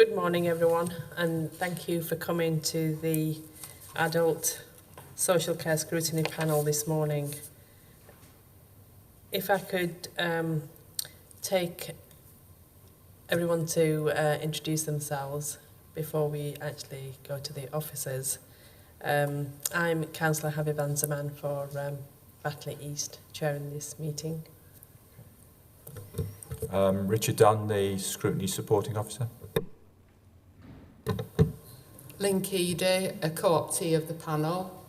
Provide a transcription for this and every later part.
Good morning, everyone, and thank you for coming to the Adult Social Care Scrutiny panel this morning. If I could take everyone to introduce themselves before we actually go to the officers. I'm Councillor Javi Banzaman for Batley East, chairing this meeting. Richard Dunn, the Scrutiny Supporting Officer. Lynn Keedy, a co-optee of the panel.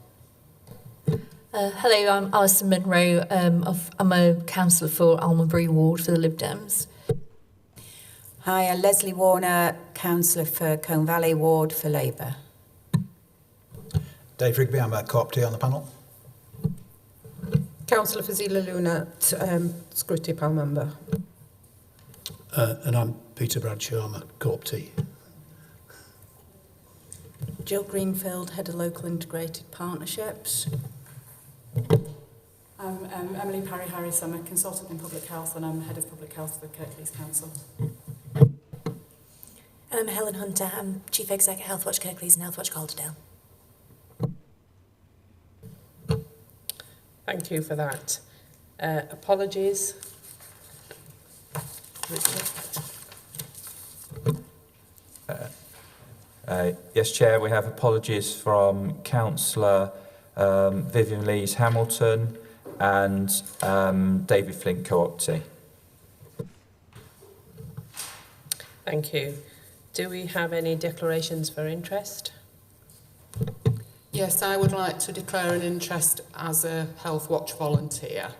Hello, I'm Alison Munro. I'm a councillor for Almonbury Ward for the Lib Dems. Hi, I'm Leslie Warner, councillor for Combe Valley Ward for Labour. Dave Rigby, I'm a co-optee on the panel. Councillor Fazila Luna, Scrutiny panel member. And I'm Peter Bradshaw, I'm a co-optee. Jill Greenfield, head of local integrated partnerships. I'm Emily Parry-Harris, I'm a consultant in public health and I'm head of public health for Kirklees Council. And I'm Helen Hunter, I'm Chief Exec at Healthwatch Kirklees and Healthwatch Calderdale. Thank you for that. Apologies. Richard? Yes, Chair, we have apologies from Councillor Vivian Lees-Hamilton and David Flint, co-optee. Thank you. Do we have any declarations for interest? Yes, I would like to declare an interest as a Health Watch volunteer.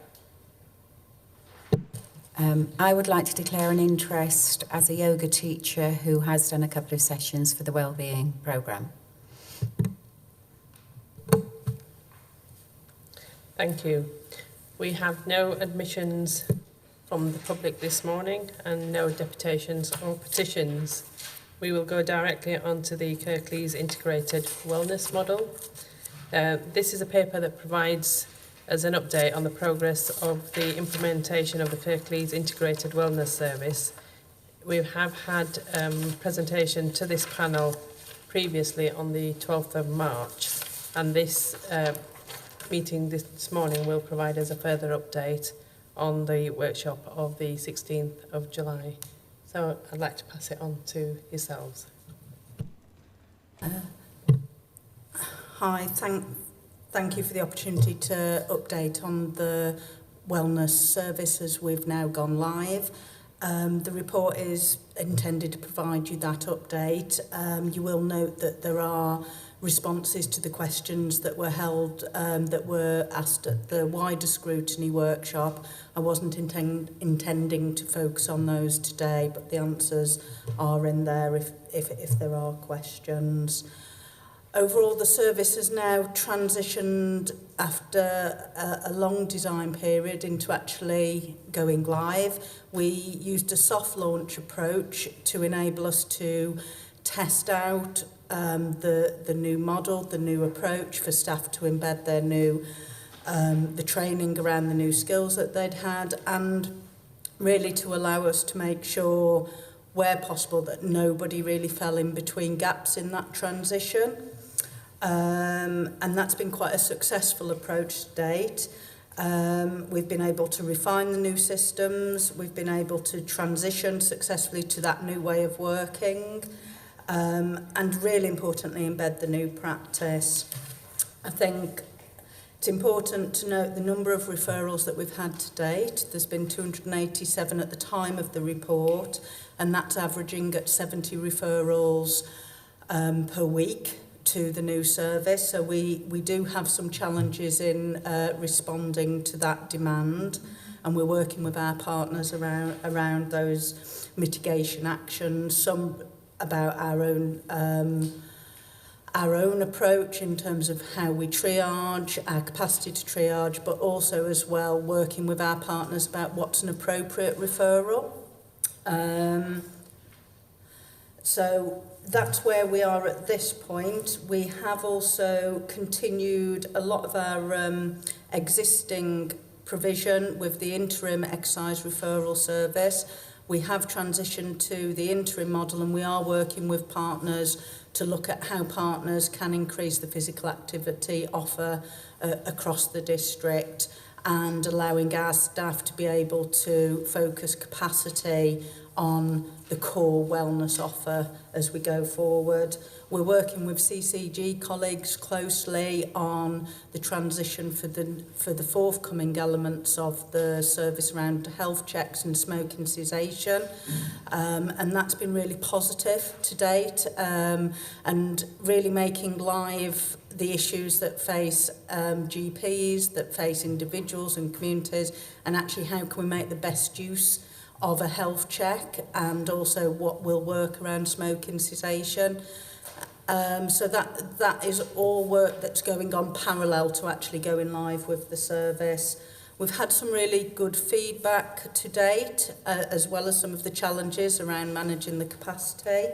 I would like to declare an interest as a yoga teacher who has done a couple of sessions for the Wellbeing Programme. Thank you. We have no admissions from the public this morning and no deputations or petitions. We will go directly onto the Kirklees Integrated Wellness Model. This is a paper that provides as an update on the progress of the implementation of the Kirklees Integrated Wellness Service. We have had presentation to this panel previously on the 12th of March, and this meeting this morning will provide us a further update on the workshop of the 16th of July. So I'd like to pass it on to yourselves. Hi, thank you for the opportunity to update on the wellness service as we've now gone live. The report is intended to provide you that update. You will note that there are responses to the questions that were held, that were asked at the wider scrutiny workshop. I wasn't intending to focus on those today, but the answers are in there if there are questions. Overall, the service has now transitioned after a long design period into actually going live. We used a soft launch approach to enable us to test out the new model, the new approach for staff to embed their new, the training around the new skills that they'd had, and really to allow us to make sure, where possible, that nobody really fell in between gaps in that transition. And that's been quite a successful approach to date. We've been able to refine the new systems, we've been able to transition successfully to that new way of working, and really importantly embed the new practice. I think it's important to note the number of referrals that we've had to date. There's been 287 at the time of the report, and that's averaging at 70 referrals per week to the new service. So we do have some challenges in responding to that demand, and we're working with our partners around those mitigation actions, some about our own approach in terms of how we triage, our capacity to triage, but also as well working with our partners about what's an appropriate referral. So that's where we are at this point. We have also continued a lot of our existing provision with the interim exercise referral service. We have transitioned to the interim model, and we are working with partners to look at how partners can increase the physical activity offer across the district, and allowing our staff to be able to focus capacity on the core wellness offer as we go forward. We're working with CCG colleagues closely on the transition for the forthcoming elements of the service around health checks and smoking cessation, and that's been really positive to date, and really making live the issues that face GPs, that face individuals and communities, and actually how can we make the best use of a health check, and also what will work around smoking cessation. So that is all work that's going on parallel to actually going live with the service. We've had some really good feedback to date, as well as some of the challenges around managing the capacity.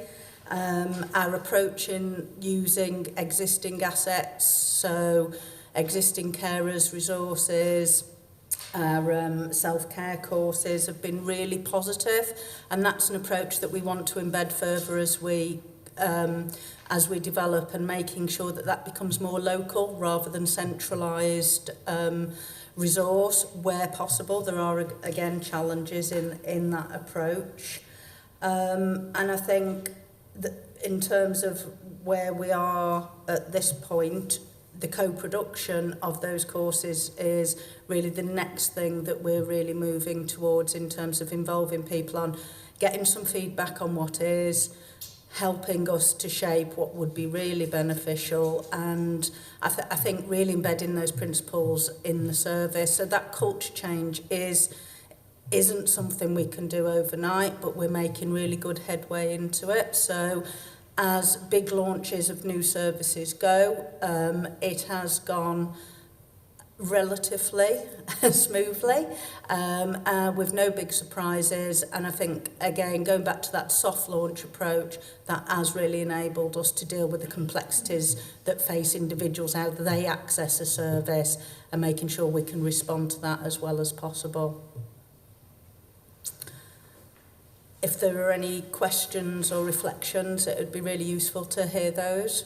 Our approach in using existing assets, so existing carers, resources, our self-care courses have been really positive, and that's an approach that we want to embed further as we develop, and making sure that that becomes more local rather than centralised resource where possible. There are again challenges in that approach, and I think that in terms of where we are at this point, the co-production of those courses is really the next thing that we're really moving towards, in terms of involving people on getting some feedback on what is, helping us to shape what would be really beneficial, and I think really embedding those principles in the service. So that culture change isn't something we can do overnight, but we're making really good headway into it. So as big launches of new services go, it has gone relatively smoothly, with no big surprises. And I think, again, going back to that soft launch approach, that has really enabled us to deal with the complexities that face individuals, how they access a service, and making sure we can respond to that as well as possible. If there are any questions or reflections, it would be really useful to hear those.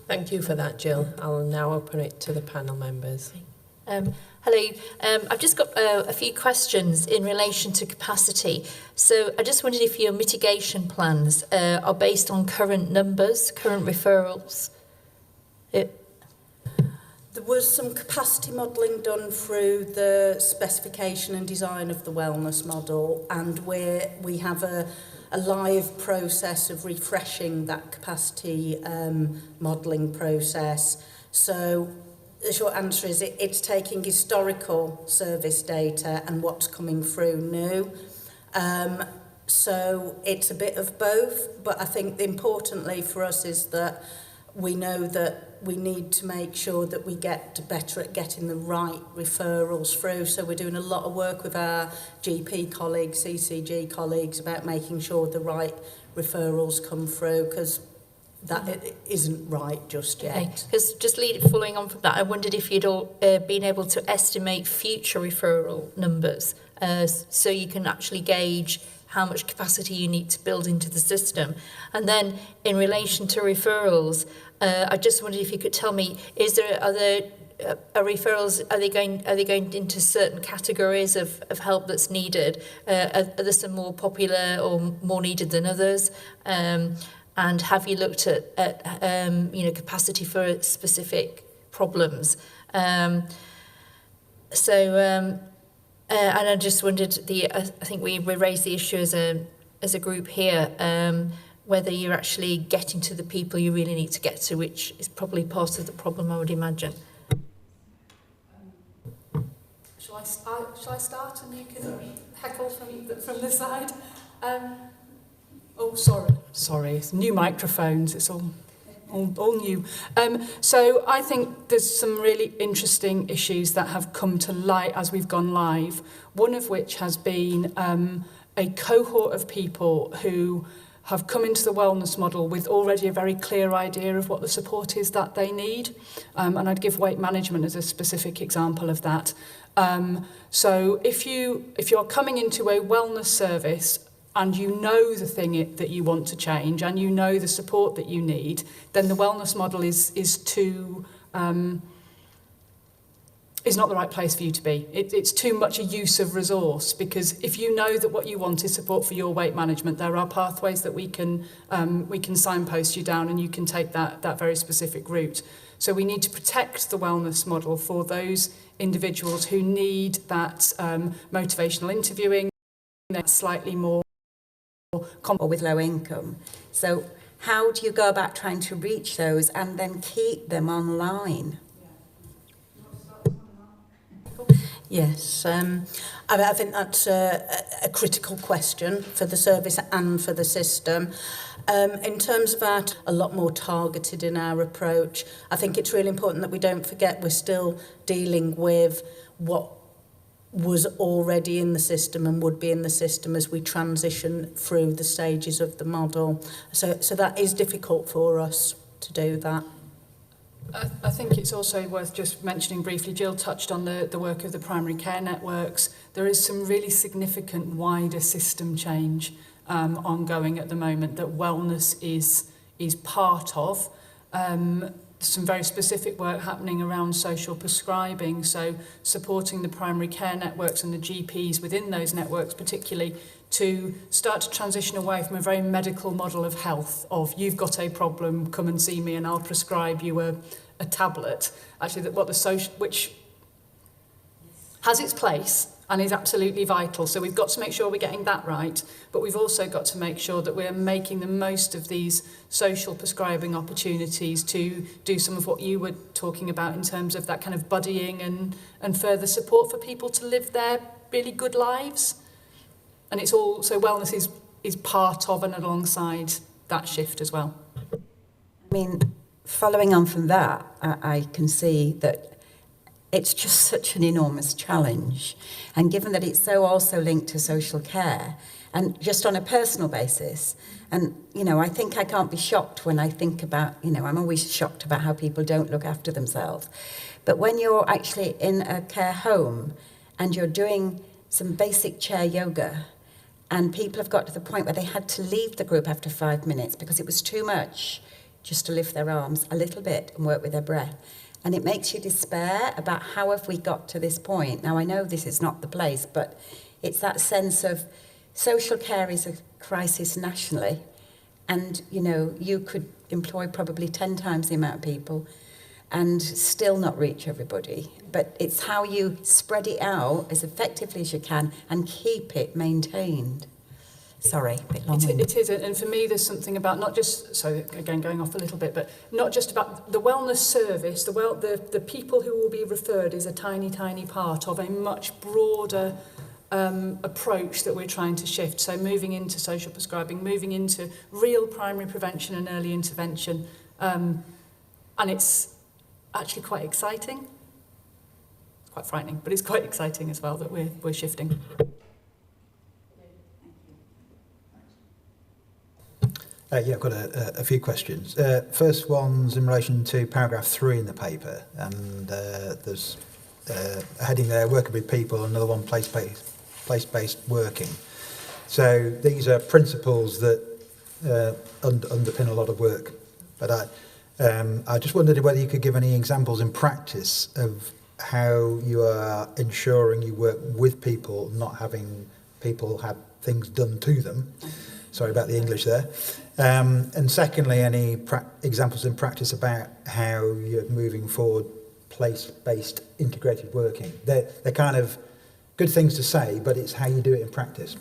Thank you for that, Jill. I'll now open it to the panel members. Hello, I've just got a few questions in relation to capacity. So I just wondered if your mitigation plans are based on current numbers, current referrals. There was some capacity modelling done through the specification and design of the wellness model, and we have a live process of refreshing that capacity modelling process. So the short answer is it's taking historical service data and what's coming through new. So it's a bit of both, but I think importantly for us is that we know that we need to make sure that we get better at getting the right referrals through. So we're doing a lot of work with our GP colleagues, CCG colleagues, about making sure the right referrals come through, because that it isn't right just yet. Because just following on from that, I wondered if you'd all been able to estimate future referral numbers, so you can actually gauge how much capacity you need to build into the system. And then in relation to referrals, I just wondered if you could tell me, are referrals, are they going into certain categories of help that's needed? Are there some more popular or more needed than others? And have you looked at capacity for specific problems? And I just wondered, I think we raised the issue as a group here, whether you're actually getting to the people you really need to get to, which is probably part of the problem, I would imagine. Shall I start and you can heckle from this side? Sorry, it's new microphones. It's all new. So I think there's some really interesting issues that have come to light as we've gone live. One of which has been a cohort of people who have come into the wellness model with already a very clear idea of what the support is that they need. And I'd give weight management as a specific example of that. So if you're coming into a wellness service and you know the thing that you want to change and you know the support that you need, then the wellness model is not the right place for you to be. It's too much a use of resource, because if you know that what you want is support for your weight management, there are pathways that we can signpost you down, and you can take that very specific route. So we need to protect the wellness model for those individuals who need that motivational interviewing, that slightly more or with low income. So how do you go about trying to reach those and then keep them online? Yes, I think that's a critical question for the service and for the system. In terms of that, a lot more targeted in our approach. I think it's really important that we don't forget we're still dealing with what was already in the system and would be in the system as we transition through the stages of the model. So that is difficult for us to do that. I think it's also worth just mentioning briefly, Jill touched on the work of the primary care networks. There is some really significant wider system change ongoing at the moment that wellness is part of. Some very specific work happening around social prescribing, so supporting the primary care networks and the GPs within those networks particularly to start to transition away from a very medical model of health, of you've got a problem, come and see me and I'll prescribe you a tablet. Actually, which has its place and is absolutely vital. So we've got to make sure we're getting that right, but we've also got to make sure that we're making the most of these social prescribing opportunities to do some of what you were talking about in terms of that kind of buddying and further support for people to live their really good lives. And it's all, so wellness is part of and alongside that shift as well. I mean, following on from that, I can see that it's just such an enormous challenge. And given that it's so also linked to social care, and just on a personal basis, and, I think I can't be shocked when I think about, I'm always shocked about how people don't look after themselves. But when you're actually in a care home and you're doing some basic chair yoga, and people have got to the point where they had to leave the group after 5 minutes because it was too much just to lift their arms a little bit and work with their breath. And it makes you despair about how have we got to this point. Now, I know this is not the place, but it's that sense of social care is a crisis nationally. And, you could employ probably 10 times the amount of people and still not reach everybody. But it's how you spread it out as effectively as you can and keep it maintained. Sorry, a bit long. It is, and for me there's something about not just, so again going off a little bit, but not just about the wellness service, the people who will be referred is a tiny, tiny part of a much broader approach that we're trying to shift. So moving into social prescribing, moving into real primary prevention and early intervention, and it's actually quite exciting. It's quite frightening, but it's quite exciting as well that we're shifting. I've got a few questions. First one's in relation to paragraph 3 in the paper, and there's a heading there, working with people, another one, place-based working. So these are principles that underpin a lot of work, but I just wondered whether you could give any examples in practice of how you are ensuring you work with people, not having people have things done to them. Sorry about the English there. And secondly, any examples in practice about how you're moving forward place-based integrated working. They're kind of good things to say, but it's how you do it in practice.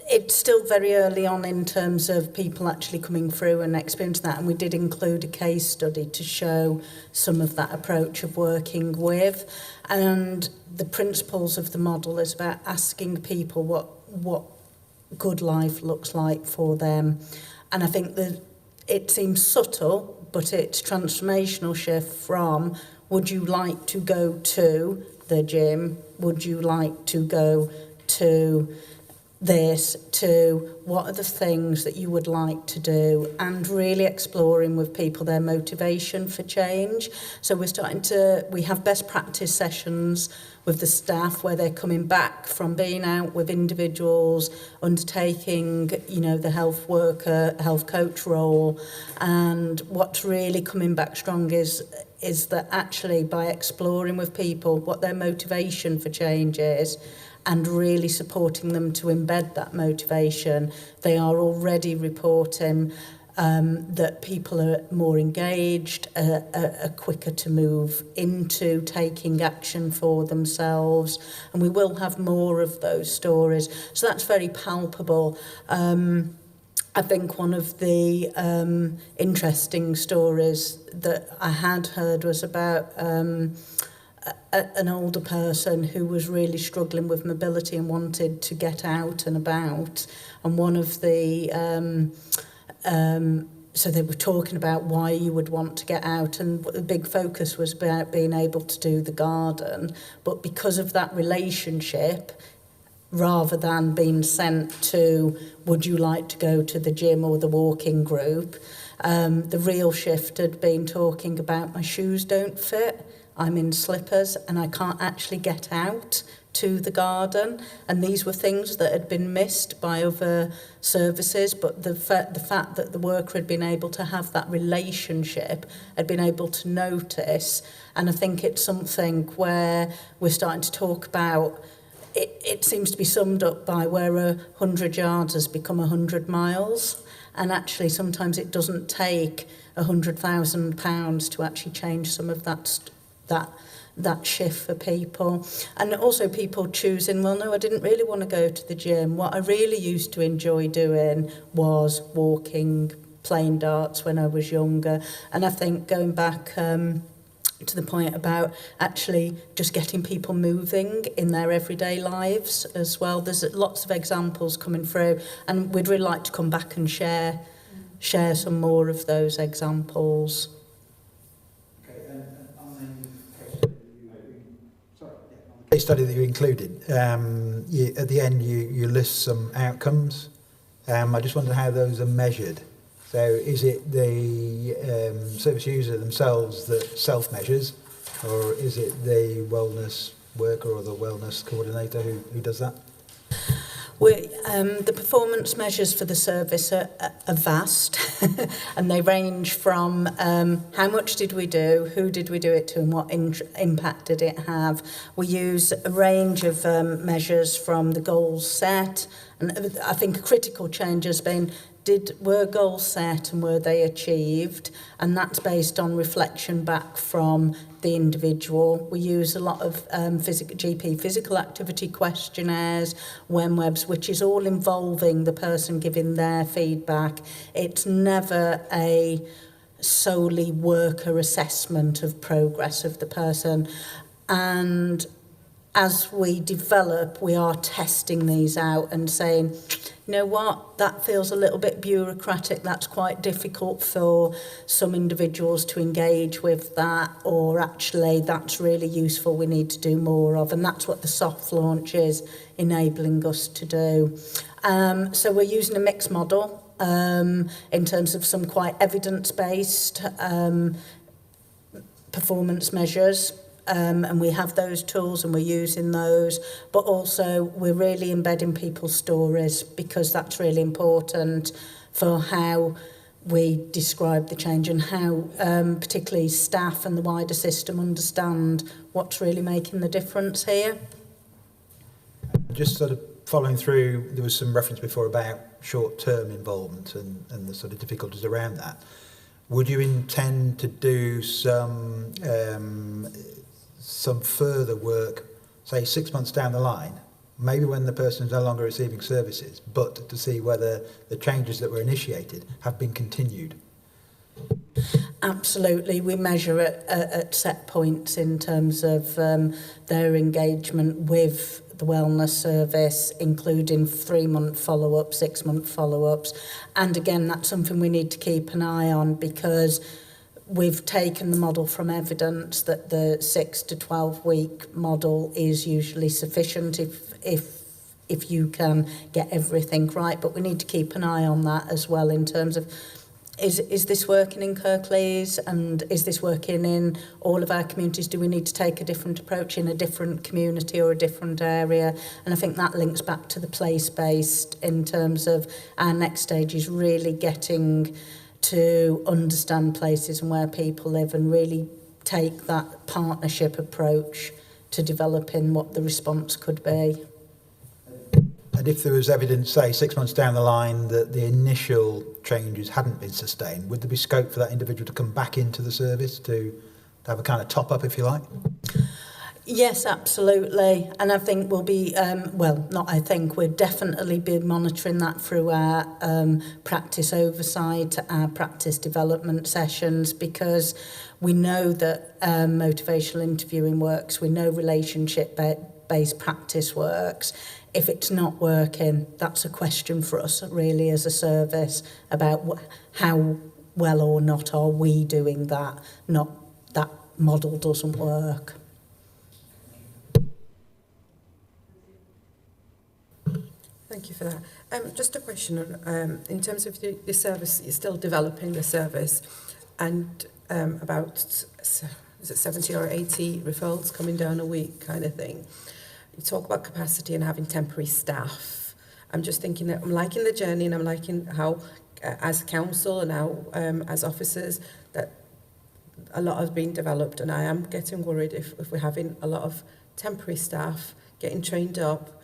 It's still very early on in terms of people actually coming through and experiencing that, and we did include a case study to show some of that approach of working with. And the principles of the model is about asking people what good life looks like for them. And I think that it seems subtle, but it's transformational shift from would you like to go to the gym? Would you like to go to this, to what are the things that you would like to do, and really exploring with people their motivation for change. So we have best practice sessions with the staff where they're coming back from being out with individuals, undertaking, the health worker, health coach role. And what's really coming back strong is that actually by exploring with people what their motivation for change is, and really supporting them to embed that motivation, they are already reporting that people are more engaged, are quicker to move into taking action for themselves, and we will have more of those stories. So that's very palpable. I think one of the interesting stories that I had heard was about an older person who was really struggling with mobility and wanted to get out and about. And one of the so they were talking about why you would want to get out, and the big focus was about being able to do the garden. But because of that relationship, rather than being sent to, would you like to go to the gym or the walking group, the real shift had been talking about, my shoes don't fit, I'm in slippers and I can't actually get out to the garden. And these were things that had been missed by other services, but the fact that the worker had been able to have that relationship, had been able to notice. And I think it's something where we're starting to talk about, it seems to be summed up by where 100 yards has become 100 miles. And actually sometimes it doesn't take £100,000 to actually change some of that shift for people. And also people choosing, well, no, I didn't really want to go to the gym. What I really used to enjoy doing was walking, playing darts when I was younger. And I think going back to the point about actually just getting people moving in their everyday lives as well. There's lots of examples coming through, and we'd really like to come back and share some more of those examples. Case study that you included, at the end you list some outcomes. I just wonder how those are measured. So is it the service user themselves that self-measures, or is it the wellness worker or the wellness coordinator who does that? The performance measures for the service are vast and they range from how much did we do, who did we do it to, and what impact did it have. We use a range of measures from the goals set, and I think a critical change has been, were goals set and were they achieved? And that's based on reflection back from the individual. We use a lot of GP physical activity questionnaires, WebWebs, which is all involving the person giving their feedback. It's never a solely worker assessment of progress of the person. And as we develop, we are testing these out and saying, you know what, that feels a little bit bureaucratic, that's quite difficult for some individuals to engage with that, or actually that's really useful, we need to do more of, and that's what the soft launch is enabling us to do. So we're using a mixed model in terms of some quite evidence-based performance measures. And we have those tools and we're using those, but also we're really embedding people's stories, because that's really important for how we describe the change and how particularly staff and the wider system understand what's really making the difference here. Just sort of following through, there was some reference before about short-term involvement and the sort of difficulties around that. Would you intend to do some further work, say 6 months down the line, maybe when the person is no longer receiving services, but to see whether the changes that were initiated have been continued? Absolutely. We measure it at set points in terms of their engagement with the wellness service, including 3-month follow-ups, 6-month follow-ups. And again, that's something we need to keep an eye on, because we've taken the model from evidence that the 6 to 12 week model is usually sufficient if you can get everything right, but we need to keep an eye on that as well in terms of is this working in Kirklees and is this working in all of our communities? Do we need to take a different approach in a different community or a different area? And I think that links back to the place-based in terms of our next stage is really getting to understand places and where people live and really take that partnership approach to developing what the response could be. And if there was evidence, say, 6 months down the line that the initial changes hadn't been sustained, would there be scope for that individual to come back into the service to have a kind of top-up, if you like? Yes, absolutely. And I think we'll be, we'll definitely be monitoring that through our practice oversight, our practice development sessions, because we know that motivational interviewing works, we know relationship-based practice works. If it's not working, that's a question for us really as a service about how well or not are we doing that, not that model doesn't work. Thank you for that. Just a question on, in terms of the service, you're still developing the service, and about, is it 70 or 80 referrals coming down a week kind of thing. You talk about capacity and having temporary staff. I'm just thinking that I'm liking the journey and I'm liking how, as council and now as officers, that a lot has been developed, and I am getting worried if we're having a lot of temporary staff getting trained up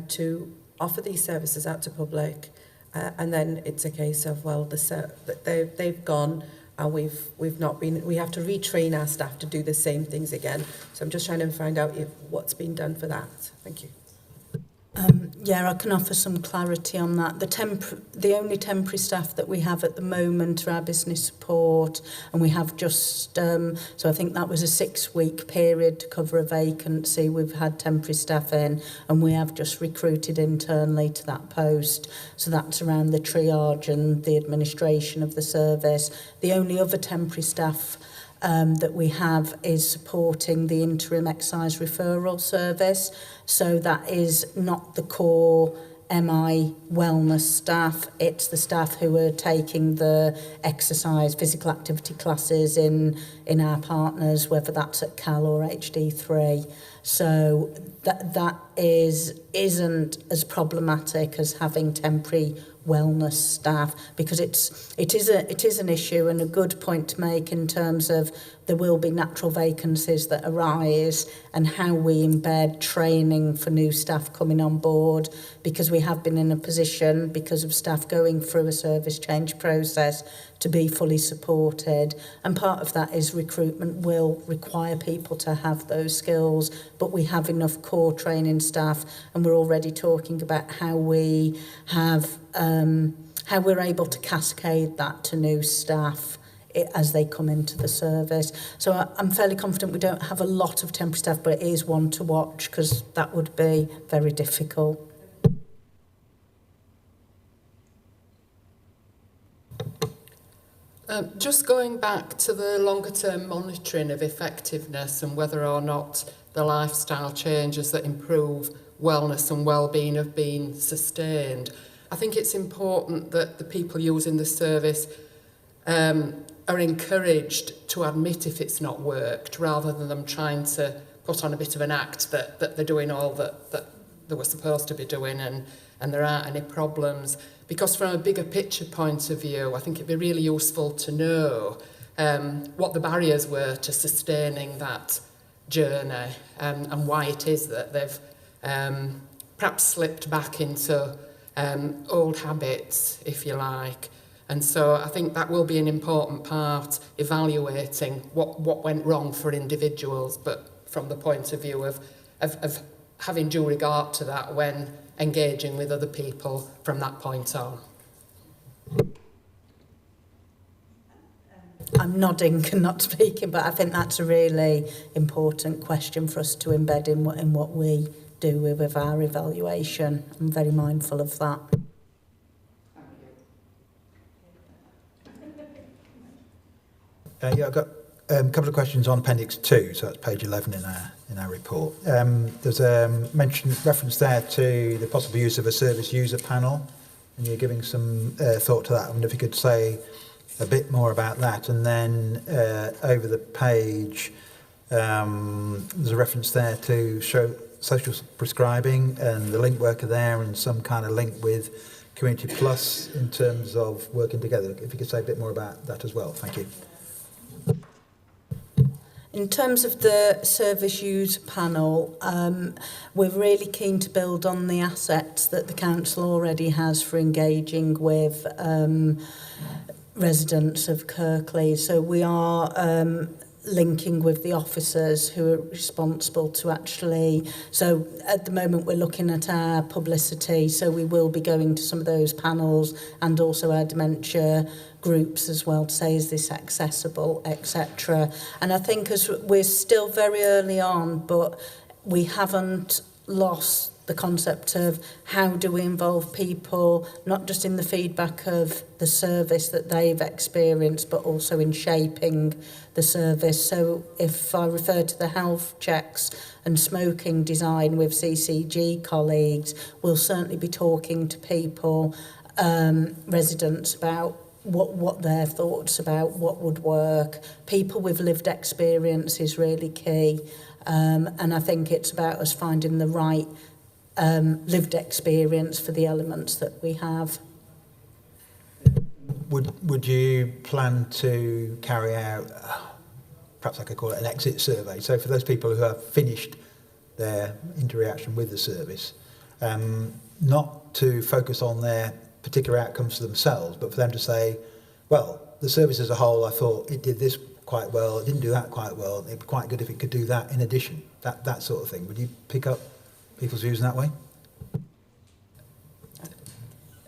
to offer these services out to public, and then it's a case of, well, they've gone and we have to retrain our staff to do the same things again. So I'm just trying to find out what's been done for that. Thank you. I can offer some clarity on that. The only temporary staff that we have at the moment are our business support, and we have just, so I think that was a 6-week period to cover a vacancy. We've had temporary staff in, and we have just recruited internally to that post. So that's around the triage and the administration of the service. The only other temporary staff that we have is supporting the interim excise referral service. So that is not the core MI wellness staff, it's the staff who are taking the exercise, physical activity classes in our partners, whether that's at CAL or HD3. So that isn't as problematic as having temporary wellness staff, because it is an issue and a good point to make in terms of there will be natural vacancies that arise and how we embed training for new staff coming on board, because we have been in a position, because of staff going through a service change process, to be fully supported. And part of that is recruitment will require people to have those skills, but we have enough core training staff, and we're already talking about how we have how we're able to cascade that to new staff as they come into the service. So I'm fairly confident we don't have a lot of temporary staff, but it is one to watch, because that would be very difficult. Just going back to the longer term monitoring of effectiveness and whether or not the lifestyle changes that improve wellness and well-being have been sustained. I think it's important that the people using the service are encouraged to admit if it's not worked, rather than them trying to put on a bit of an act that they're doing all that they were supposed to be doing and there aren't any problems. Because from a bigger picture point of view, I think it'd be really useful to know what the barriers were to sustaining that journey, and why it is that they've perhaps slipped back into old habits, if you like. And so I think that will be an important part, evaluating what went wrong for individuals, but from the point of view of having due regard to that when engaging with other people from that point on. I'm nodding and not speaking, but I think that's a really important question for us to embed in what we do with our evaluation. I'm very mindful of that. Yeah, I've got a couple of questions on Appendix 2, so that's page 11 in our report. There's a reference there to the possible use of a service user panel, and you're giving some thought to that. I wonder if you could say a bit more about that. And then over the page, there's a reference there to show social prescribing and the link worker there, and some kind of link with Community Plus in terms of working together. If you could say a bit more about that as well. Thank you. In terms of the service user panel, we're really keen to build on the assets that the council already has for engaging with residents of Kirklees. So we are linking with the officers who are responsible to actually, so at the moment we're looking at our publicity, so we will be going to some of those panels and also our dementia groups as well to say, is this accessible, etc. And I think as we're still very early on, but we haven't lost the concept of how do we involve people, not just in the feedback of the service that they've experienced, but also in shaping the service. So if I refer to the health checks and smoking design with CCG colleagues, we'll certainly be talking to people, residents, about what their thoughts about what would work. People with lived experience is really key. And I think it's about us finding the right lived experience for the elements that we have. Would you plan to carry out, perhaps I could call it an exit survey, so for those people who have finished their interaction with the service, not to focus on their particular outcomes for themselves, but for them to say, well, the service as a whole, I thought it did this quite well, it didn't do that quite well, it'd be quite good if it could do that in addition, that sort of thing. Would you pick up people's views in that way?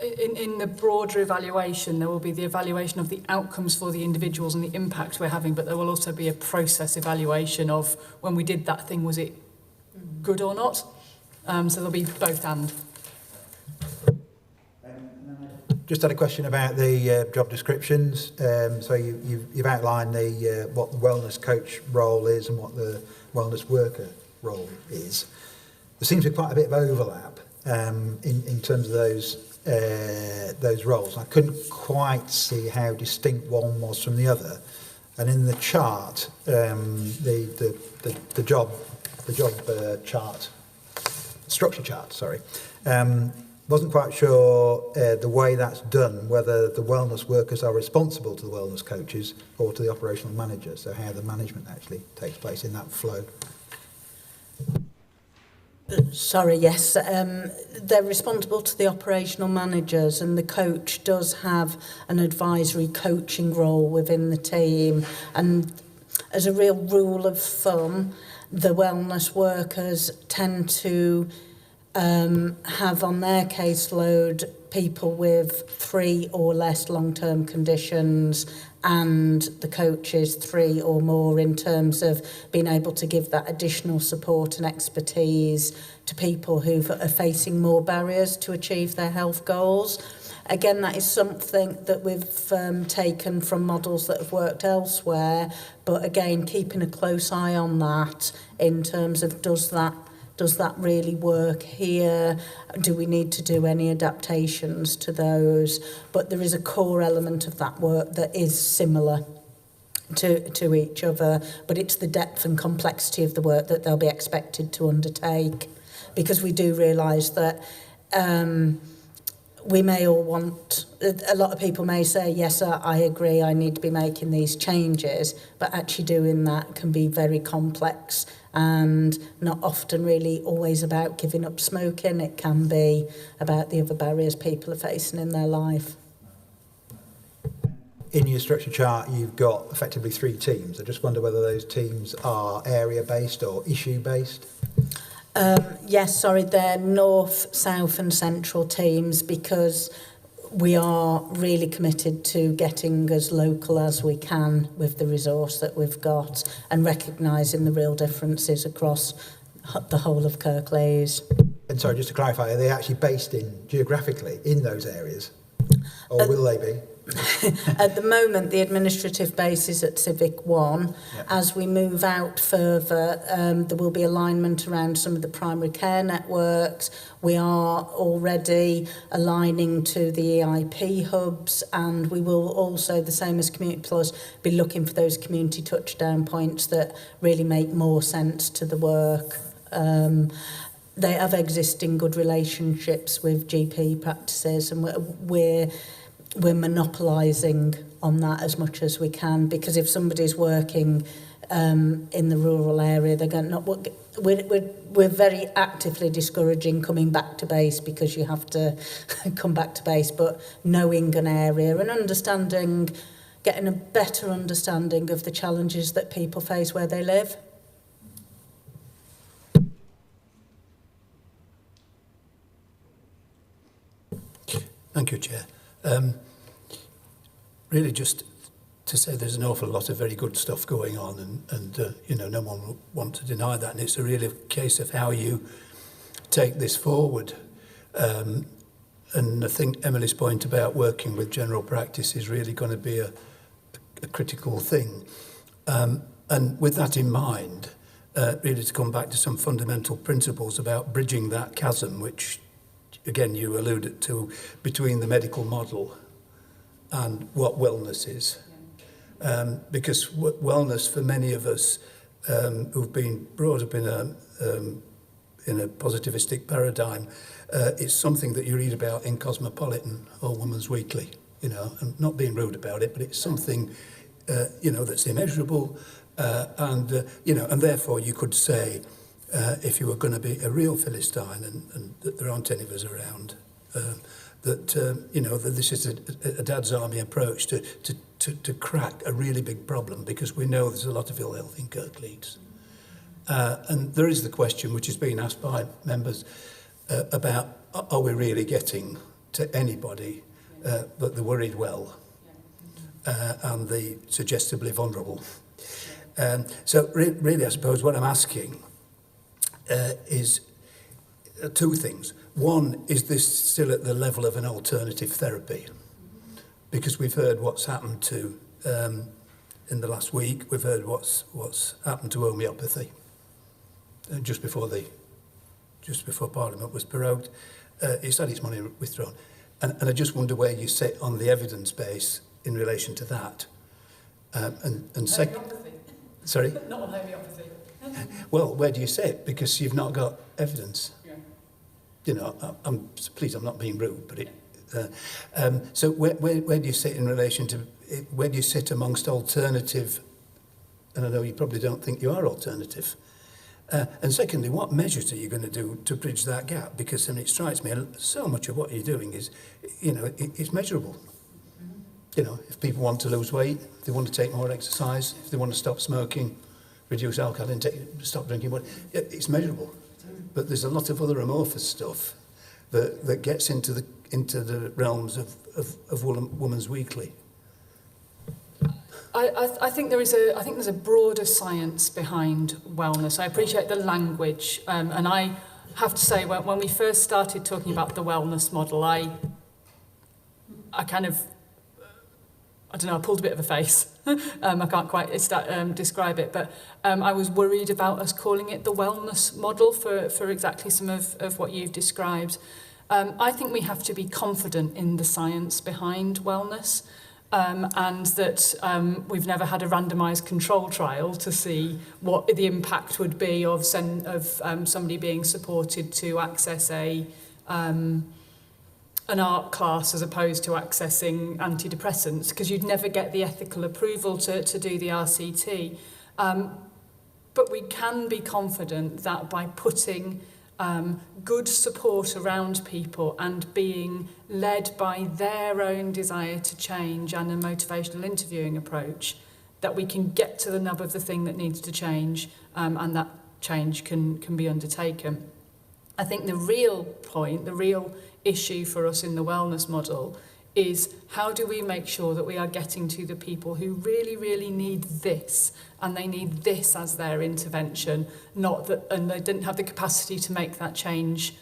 In the broader evaluation, there will be the evaluation of the outcomes for the individuals and the impact we're having, but there will also be a process evaluation of when we did that thing, was it good or not? So there'll be both and. Just had a question about the job descriptions. So you've outlined what the wellness coach role is and what the wellness worker role is. There seems to be quite a bit of overlap in terms of those roles. I couldn't quite see how distinct one was from the other. And in the chart, the job chart, structure chart, sorry, wasn't quite sure the way that's done, whether the wellness workers are responsible to the wellness coaches or to the operational manager, so how the management actually takes place in that flow. Sorry, yes. They're responsible to the operational managers, and the coach does have an advisory coaching role within the team. And as a real rule of thumb, the wellness workers tend to have on their caseload people with 3 or less long-term conditions, and the coaches 3 or more, in terms of being able to give that additional support and expertise to people who are facing more barriers to achieve their health goals. Again, that is something that we've taken from models that have worked elsewhere, but again, keeping a close eye on that in terms of does that really work here? Do we need to do any adaptations to those? But there is a core element of that work that is similar to each other, but it's the depth and complexity of the work that they'll be expected to undertake, because we do realise that we may all want, a lot of people may say, yes, I agree, I need to be making these changes, but actually doing that can be very complex and not often really always about giving up smoking. It can be about the other barriers people are facing in their life. In your structure chart, you've got effectively 3 teams. I just wonder whether those teams are area-based or issue-based? Yes, sorry, they're north, south and central teams, because we are really committed to getting as local as we can with the resource that we've got and recognising the real differences across the whole of Kirklees. And sorry, just to clarify, are they actually based geographically in those areas? Or will they be? At the moment, the administrative base is at Civic 1. Yep. As we move out further, there will be alignment around some of the primary care networks. We are already aligning to the EIP hubs, and we will also, the same as Community Plus, be looking for those community touchdown points that really make more sense to the work. They have existing good relationships with GP practices, and we're monopolising on that as much as we can, because if somebody's working in the rural area, they're going to we're very actively discouraging coming back to base, because you have to come back to base, but knowing an area and understanding, getting a better understanding of the challenges that people face where they live. Thank you, Chair. Really just to say there's an awful lot of very good stuff going on, and you know, no one will want to deny that, and it's a really case of how you take this forward. And I think Emily's point about working with general practice is really going to be a critical thing. And with that in mind, really to come back to some fundamental principles about bridging that chasm, which again you alluded to, between the medical model and what wellness is. Because wellness for many of us who've been brought up in a positivistic paradigm, it's something that you read about in Cosmopolitan or Woman's Weekly, you know, and not being rude about it, but it's something, you know, that's immeasurable, and, you know, and therefore you could say, if you were going to be a real Philistine, and that there aren't any of us around, that, you know, that this is a dad's army approach to crack a really big problem, because we know there's a lot of ill health in Kirklees. And there is the question, which is being asked by members, about are we really getting to anybody but the worried well and the suggestively vulnerable. So really, I suppose what I'm asking is two things. One, is this still at the level of an alternative therapy? Because we've heard what's happened to, in the last week, we've heard what's happened to homeopathy. Just before Parliament was prorogued, it's had its money withdrawn. And I just wonder where you sit on the evidence base in relation to that. And second, sorry? Not on homeopathy. Well, where do you sit? Because you've not got evidence. Yeah. You know, please, I'm not being rude, but so where do you sit in relation to, where do you sit amongst alternative, and I know you probably don't think you are alternative, and secondly, what measures are you going to do to bridge that gap? Because it strikes me, so much of what you're doing is, you know, it's measurable. You know, if people want to lose weight, if they want to take more exercise, if they want to stop smoking, reduce alcohol intake, stop drinking water, it's measurable. But there's a lot of other amorphous stuff that gets into the realms of Woman's Weekly. I think there's a broader science behind wellness. I appreciate the language, and I have to say when we first started talking about the wellness model, I kind of, I don't know, I pulled a bit of a face. I can't quite describe it, but I was worried about us calling it the wellness model for exactly some of what you've described. I think we have to be confident in the science behind wellness, and that we've never had a randomised control trial to see what the impact would be of somebody being supported to access an art class as opposed to accessing antidepressants, because you'd never get the ethical approval to do the RCT. But we can be confident that by putting good support around people and being led by their own desire to change and a motivational interviewing approach, that we can get to the nub of the thing that needs to change, and that change can be undertaken. I think the real point, the real issue for us in the wellness model is how do we make sure that we are getting to the people who really, really need this, and they need this as their intervention, not that, and they didn't have the capacity to make that change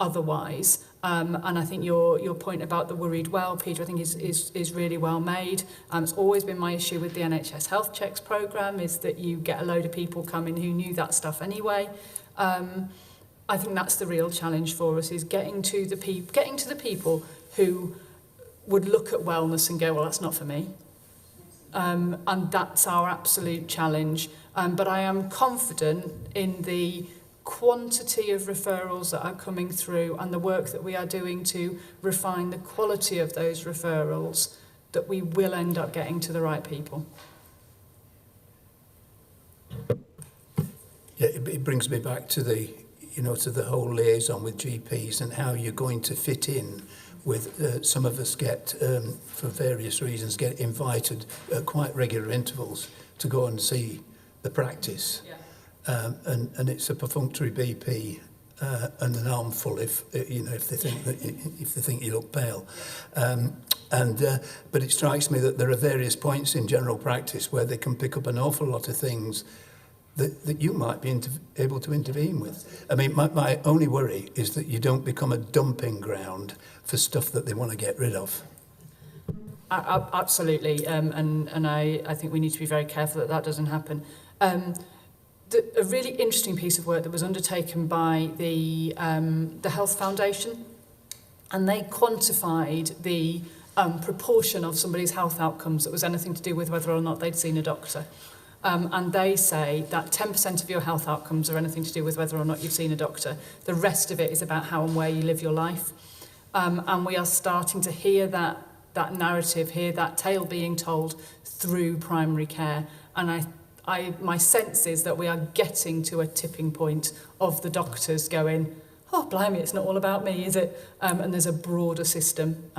otherwise. And I think your point about the worried well, Peter, I think is really well made. It's always been my issue with the NHS Health Checks programme, is that you get a load of people coming who knew that stuff anyway. I think that's the real challenge for us, is getting to the people who would look at wellness and go, well, that's not for me. And that's our absolute challenge. But I am confident in the quantity of referrals that are coming through and the work that we are doing to refine the quality of those referrals, that we will end up getting to the right people. Yeah, it brings me back to the, to the whole liaison with GPs and how you're going to fit in with some of us get, for various reasons, get invited at quite regular intervals to go and see the practice. Yeah. And it's a perfunctory BP and an armful if they think you look pale. But it strikes me that there are various points in general practice where they can pick up an awful lot of things that you might be able to intervene with. I mean, my only worry is that you don't become a dumping ground for stuff that they want to get rid of. Absolutely, and I think we need to be very careful that that doesn't happen. A really interesting piece of work that was undertaken by the Health Foundation, and they quantified the proportion of somebody's health outcomes that was anything to do with whether or not they'd seen a doctor. And they say that 10% of your health outcomes are anything to do with whether or not you've seen a doctor. The rest of it is about how and where you live your life. And we are starting to hear that narrative, hear that tale being told through primary care. And my sense is that we are getting to a tipping point of the doctors going, oh, blimey, it's not all about me, is it? And there's a broader system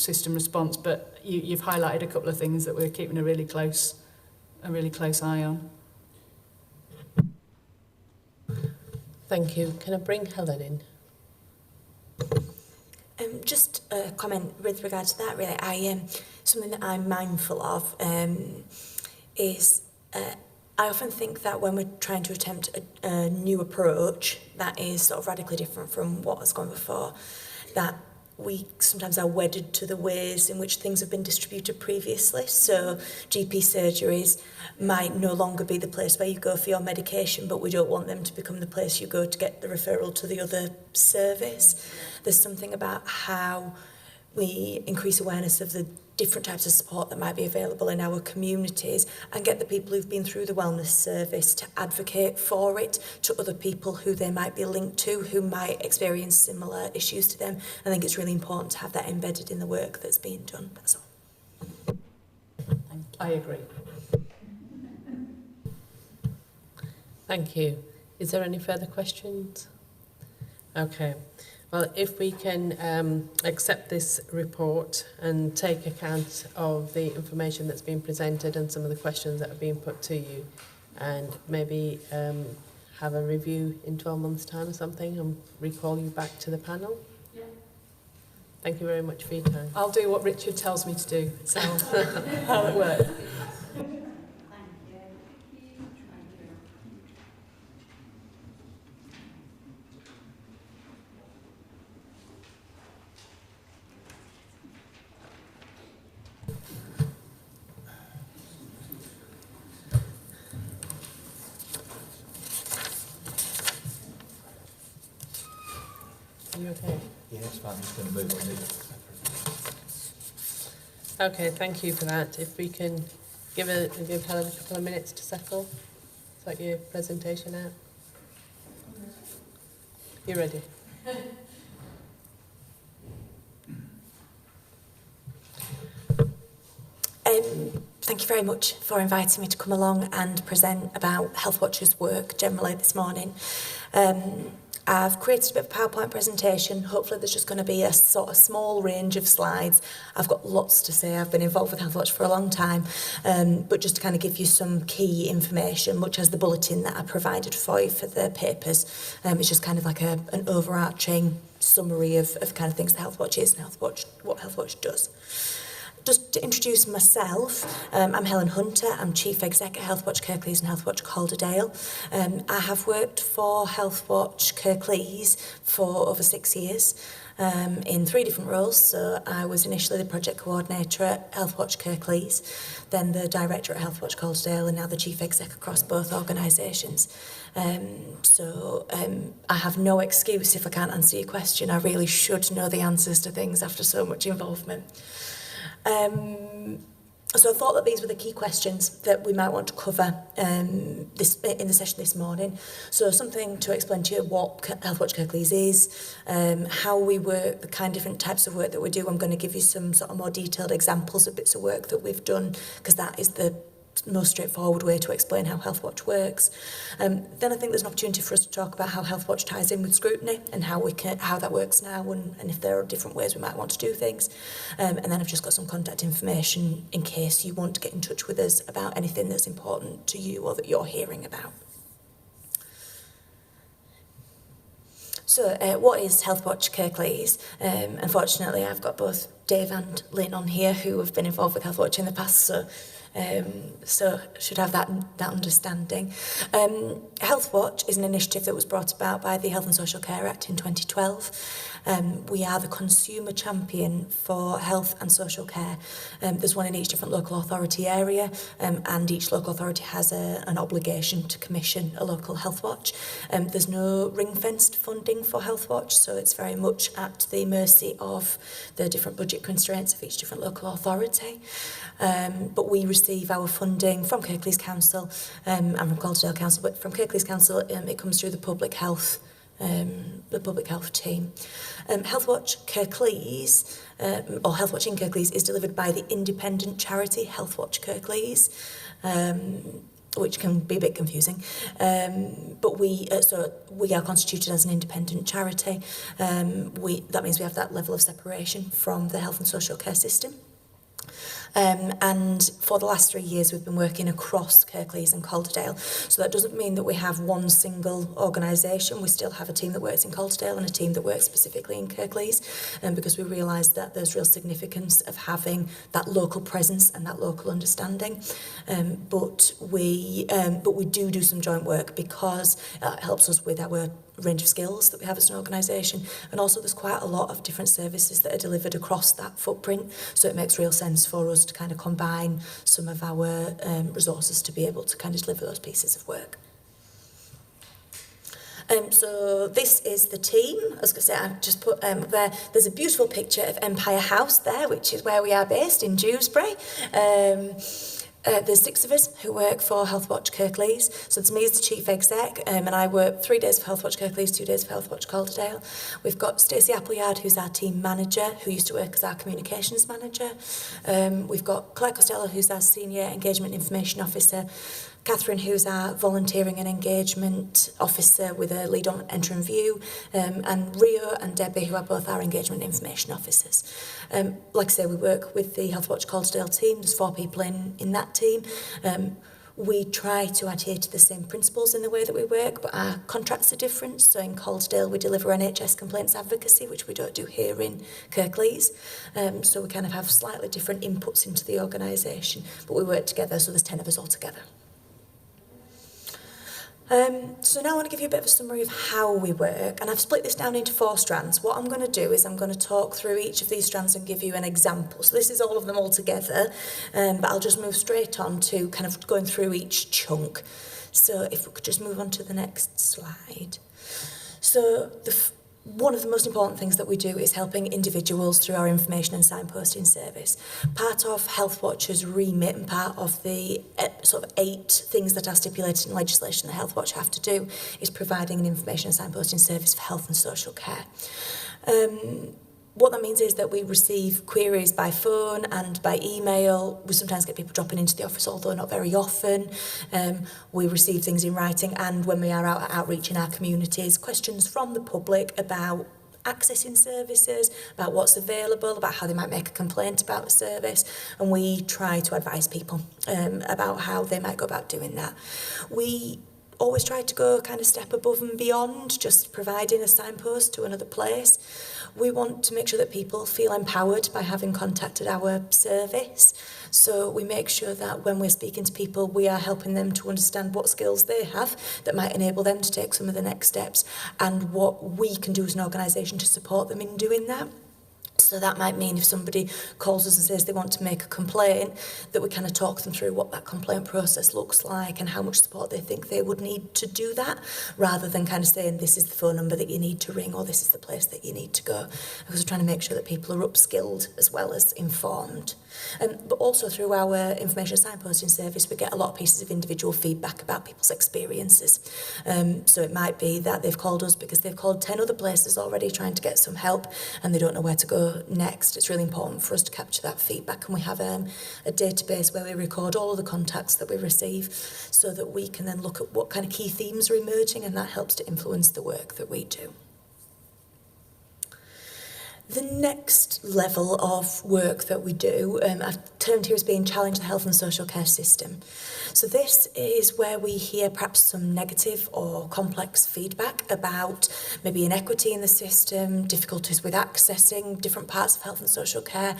response. But you've highlighted a couple of things that we're keeping a really close eye on. Thank you. Can I bring Helen in? Just a comment with regard to that, really. Something that I'm mindful of is I often think that when we're trying to attempt a new approach that is sort of radically different from what has gone before, that we sometimes are wedded to the ways in which things have been distributed previously. So GP surgeries might no longer be the place where you go for your medication, but we don't want them to become the place you go to get the referral to the other service. There's something about how we increase awareness of the different types of support that might be available in our communities and get the people who've been through the wellness service to advocate for it to other people who they might be linked to, who might experience similar issues to them. I think it's really important to have that embedded in the work that's being done. That's all. I agree. Thank you. Is there any further questions? Okay. Well, if we can accept this report and take account of the information that's been presented and some of the questions that are being put to you, and maybe have a review in 12 months' time or something and recall you back to the panel. Yeah. Thank you very much for your time. I'll do what Richard tells me to do, so how it works. Are you okay? Yeah, it's fine. I'm just going to move on. Okay, thank you for that. If we can give Helen a couple of minutes to settle. Sort your presentation out. You ready? Thank you very much for inviting me to come along and present about Health Watch's work generally this morning. I've created a bit of a PowerPoint presentation. Hopefully there's just going to be a sort of small range of slides. I've got lots to say. I've been involved with Health Watch for a long time, but just to kind of give you some key information, much as the bulletin that I provided for you for the papers. It's just kind of like an overarching summary of kind of things that Health Watch is and what Health Watch does. Just to introduce myself, I'm Helen Hunter. I'm Chief Exec at Healthwatch Kirklees and Healthwatch Calderdale. I have worked for Healthwatch Kirklees for over 6 years in 3 different roles. So I was initially the project coordinator at Healthwatch Kirklees, then the director at Healthwatch Calderdale, and now the Chief Exec across both organisations. I have no excuse if I can't answer your question. I really should know the answers to things after so much involvement. So I thought that these were the key questions that we might want to cover in the session this morning. So something to explain to you what Healthwatch Kirklees is, how we work, the kind of different types of work that we do. I'm going to give you some sort of more detailed examples of bits of work that we've done, because that is the most straightforward way to explain how Healthwatch works. Then I think there's an opportunity for us to talk about how Healthwatch ties in with Scrutiny and how that works now, and if there are different ways we might want to do things. And then I've just got some contact information in case you want to get in touch with us about anything that's important to you or that you're hearing about. So what is Healthwatch Kirklees? Unfortunately, I've got both Dave and Lynn on here who have been involved with Healthwatch in the past, so should have that understanding. Healthwatch is an initiative that was brought about by the Health and Social Care Act in 2012. We are the consumer champion for health and social care. There's one in each different local authority area, and each local authority has an obligation to commission a local health watch. There's no ring-fenced funding for Healthwatch, so it's very much at the mercy of the different budget constraints of each different local authority. But we receive our funding from Kirklees Council and from Calderdale Council, but from Kirklees Council it comes through the public health team. Healthwatch Kirklees, or Healthwatch in Kirklees, is delivered by the independent charity Healthwatch Kirklees, which can be a bit confusing. But we are constituted as an independent charity. That means we have that level of separation from the health and social care system. And for the last 3 years we've been working across Kirklees and Calderdale. So that doesn't mean that we have one single organisation. We still have a team that works in Calderdale and a team that works specifically in Kirklees, because we realise that there's real significance of having that local presence and that local understanding. But we do some joint work because it helps us with our range of skills that we have as an organisation, and also there's quite a lot of different services that are delivered across that footprint, so it makes real sense for us to kind of combine some of our resources to be able to kind of deliver those pieces of work. So this is the team. I was going to say, I've just put there's a beautiful picture of Empire House there, which is where we are based in Dewsbury. There's 6 of us who work for Healthwatch Kirklees. So it's me as the Chief Exec, and I work 3 days for Healthwatch Kirklees, 2 days for Healthwatch Calderdale. We've got Stacey Appleyard, who's our team manager, who used to work as our communications manager. We've got Claire Costello, who's our Senior Engagement Information Officer. Catherine, who's our Volunteering and Engagement Officer with a lead on Enter and View, and Rio and Debbie, who are both our Engagement Information Officers. Like I say, we work with the Healthwatch Calderdale team. There's 4 people in that team. We try to adhere to the same principles in the way that we work, but our contracts are different. So in Calderdale, we deliver NHS complaints advocacy, which we don't do here in Kirklees. So we kind of have slightly different inputs into the organisation, but we work together, so there's 10 of us all together. So now I want to give you a bit of a summary of how we work, and I've split this down into 4 strands. What I'm going to do is I'm going to talk through each of these strands and give you an example. So this is all of them all together, but I'll just move straight on to kind of going through each chunk. So if we could just move on to the next slide. So one of the most important things that we do is helping individuals through our information and signposting service. Part of Healthwatch's remit and part of the sort of 8 things that are stipulated in legislation that Healthwatch have to do is providing an information and signposting service for health and social care. What that means is that we receive queries by phone and by email. We sometimes get people dropping into the office, although not very often. We receive things in writing, and when we are out at outreach in our communities, questions from the public about accessing services, about what's available, about how they might make a complaint about the service, and we try to advise people about how they might go about doing that. We always tried to go kind of step above and beyond just providing a signpost to another place. We want to make sure that people feel empowered by having contacted our service. So we make sure that when we're speaking to people, we are helping them to understand what skills they have that might enable them to take some of the next steps, and what we can do as an organisation to support them in doing that. So that might mean if somebody calls us and says they want to make a complaint, that we kind of talk them through what that complaint process looks like and how much support they think they would need to do that, rather than kind of saying this is the phone number that you need to ring or this is the place that you need to go. Because we're trying to make sure that people are upskilled as well as informed. But also through our information signposting service, we get a lot of pieces of individual feedback about people's experiences. So it might be that they've called us because they've called 10 other places already trying to get some help and they don't know where to go next. It's really important for us to capture that feedback, and we have a database where we record all of the contacts that we receive so that we can then look at what kind of key themes are emerging, and that helps to influence the work that we do. The next level of work that we do, I've termed here as being challenge the health and social care system. So this is where we hear perhaps some negative or complex feedback about maybe inequity in the system, difficulties with accessing different parts of health and social care,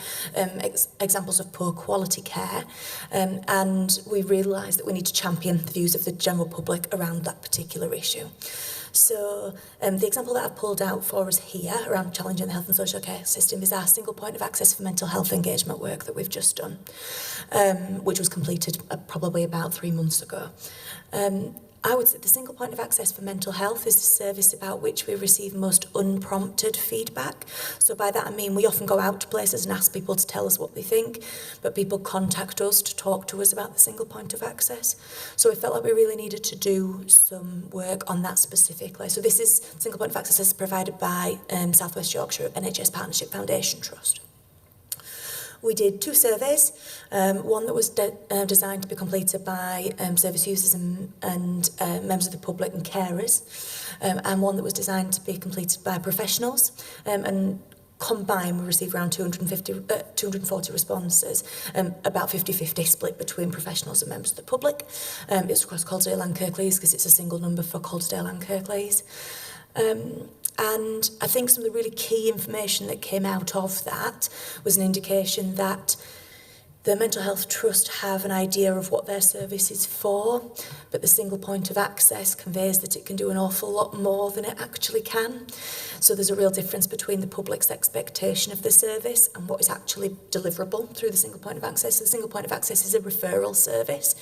examples of poor quality care, and we realise that we need to champion the views of the general public around that particular issue. So the example that I've pulled out for us here around challenging the health and social care system is our single point of access for mental health engagement work that we've just done, which was completed probably about 3 months ago. I would say the single point of access for mental health is the service about which we receive most unprompted feedback. So by that I mean we often go out to places and ask people to tell us what they think, but people contact us to talk to us about the single point of access. So we felt like we really needed to do some work on that specifically. So this is single point of access is provided by South West Yorkshire NHS Partnership Foundation Trust. We did 2 surveys, one that was designed to be completed by service users and members of the public and carers, and one that was designed to be completed by professionals. And combined, we received around 240 responses, about 50-50 split between professionals and members of the public. It's across Coldsdale and Kirklees because it's a single number for Coldsdale and Kirklees. And I think some of the really key information that came out of that was an indication that the Mental Health Trust have an idea of what their service is for, but the single point of access conveys that it can do an awful lot more than it actually can. So there's a real difference between the public's expectation of the service and what is actually deliverable through the single point of access. So the single point of access is a referral service,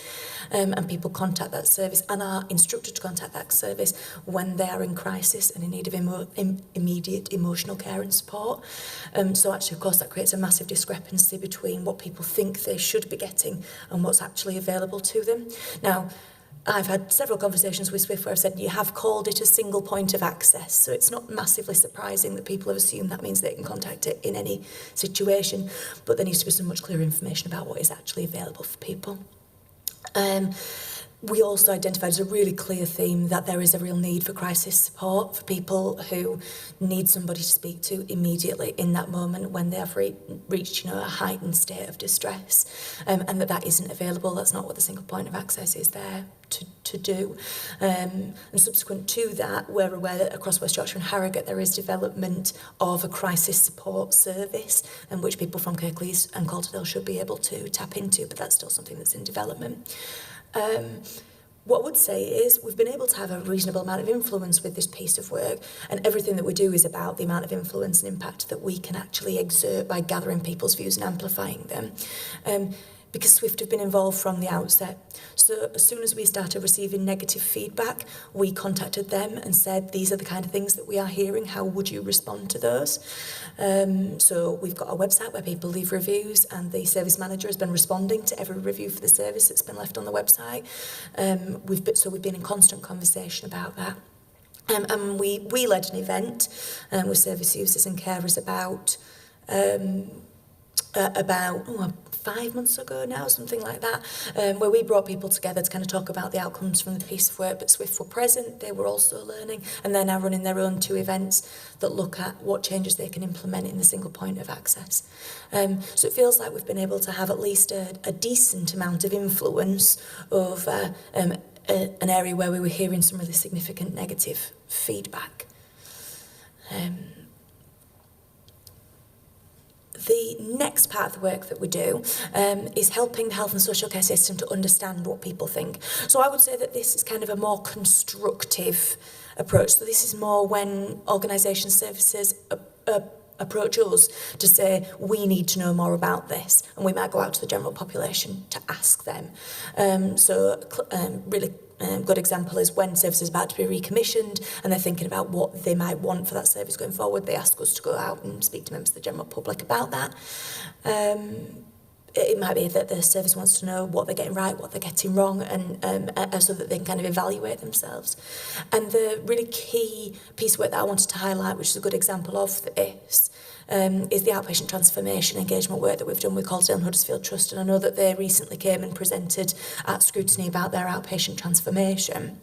and people contact that service and are instructed to contact that service when they are in crisis and in need of immediate emotional care and support. So actually, of course, that creates a massive discrepancy between what people think they should be getting and what's actually available to them. Now, I've had several conversations with Swift where I've said you have called it a single point of access, so it's not massively surprising that people have assumed that means they can contact it in any situation, but there needs to be some much clearer information about what is actually available for people. We also identified as a really clear theme that there is a real need for crisis support for people who need somebody to speak to immediately in that moment when they have reached, a heightened state of distress, and that isn't available. That's not what the single point of access is there to do. And subsequent to that, we're aware that across West Yorkshire and Harrogate there is development of a crisis support service, and which people from Kirklees and Coldsdale should be able to tap into, but that's still something that's in development. What I would say is we've been able to have a reasonable amount of influence with this piece of work, and everything that we do is about the amount of influence and impact that we can actually exert by gathering people's views and amplifying them. Because Swift have been involved from the outset. So as soon as we started receiving negative feedback, we contacted them and said, these are the kind of things that we are hearing, how would you respond to those? So we've got a website where people leave reviews, and the service manager has been responding to every review for the service that's been left on the website. We've been in constant conversation about that. And we led an event with service users and carers about 5 months ago now, something like that, where we brought people together to kind of talk about the outcomes from the piece of work. But Swift were present, they were also learning, and they're now running their own 2 events that look at what changes they can implement in the single point of access. So it feels like we've been able to have at least a decent amount of influence of an area where we were hearing some really significant negative feedback. The next part of the work that we do is helping the health and social care system to understand what people think. So I would say that this is kind of a more constructive approach. So this is more when organisations, services approach us to say, we need to know more about this, and we might go out to the general population to ask them. Really good example is when services is about to be recommissioned and they're thinking about what they might want for that service going forward, they ask us to go out and speak to members of the general public about that. It might be that the service wants to know what they're getting right, what they're getting wrong, and so that they can kind of evaluate themselves. And the really key piece of work that I wanted to highlight, which is a good example of this, is the outpatient transformation engagement work that we've done with Coldsdale and Huddersfield Trust. And I know that they recently came and presented at Scrutiny about their outpatient transformation.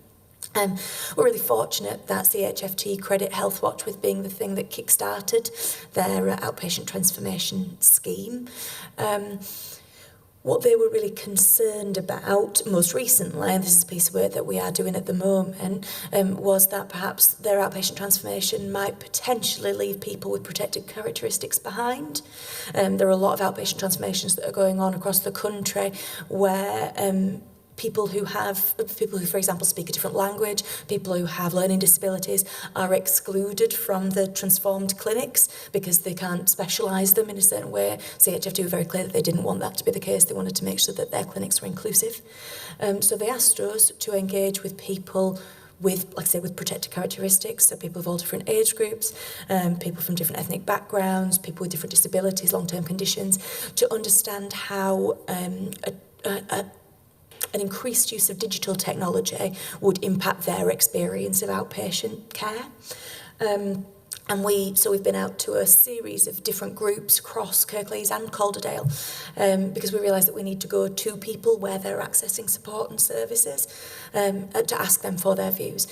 We're really fortunate that CHFT credit Health Watch with being the thing that kick-started their outpatient transformation scheme. What they were really concerned about most recently, and this is a piece of work that we are doing at the moment, was that perhaps their outpatient transformation might potentially leave people with protected characteristics behind. There are a lot of outpatient transformations that are going on across the country where people who, for example, speak a different language, people who have learning disabilities are excluded from the transformed clinics because they can't specialise them in a certain way. CHFT were very clear that they didn't want that to be the case. They wanted to make sure that their clinics were inclusive. So they asked us to engage with people with, like I say, with protected characteristics, so people of all different age groups, people from different ethnic backgrounds, people with different disabilities, long-term conditions, to understand how an increased use of digital technology would impact their experience of outpatient care. So we've been out to a series of different groups across Kirklees and Calderdale because we realise that we need to go to people where they're accessing support and services to ask them for their views.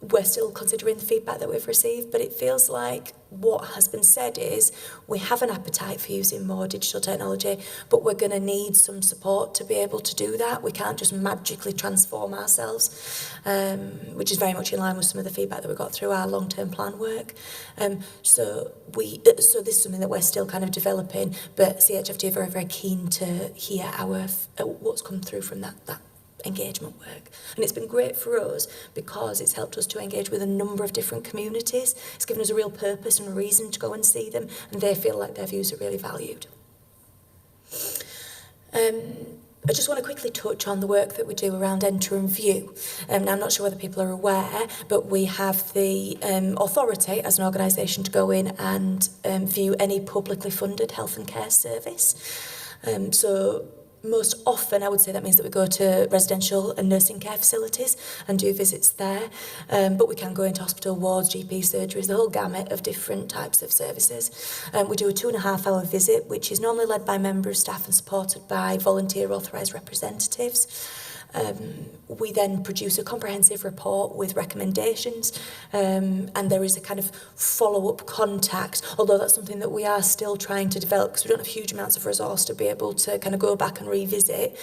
We're still considering the feedback that we've received, but it feels like what has been said is we have an appetite for using more digital technology, but we're going to need some support to be able to do that. We can't just magically transform ourselves, which is very much in line with some of the feedback that we got through our long-term plan work. So this is something that we're still kind of developing, but CHFT are very, very keen to hear what's come through from that engagement work. And it's been great for us because it's helped us to engage with a number of different communities. It's given us a real purpose and a reason to go and see them, and they feel like their views are really valued. I just want to quickly touch on the work that we do around Enter and View. Now, I'm not sure whether people are aware, but we have the authority as an organisation to go in and view any publicly funded health and care service. So most often, I would say that means that we go to residential and nursing care facilities and do visits there. But we can go into hospital wards, GP surgeries, the whole gamut of different types of services. We do a 2.5-hour visit, which is normally led by member of staff and supported by volunteer authorised representatives. We then produce a comprehensive report with recommendations, and there is a kind of follow-up contact, although that's something that we are still trying to develop because we don't have huge amounts of resource to be able to kind of go back and revisit.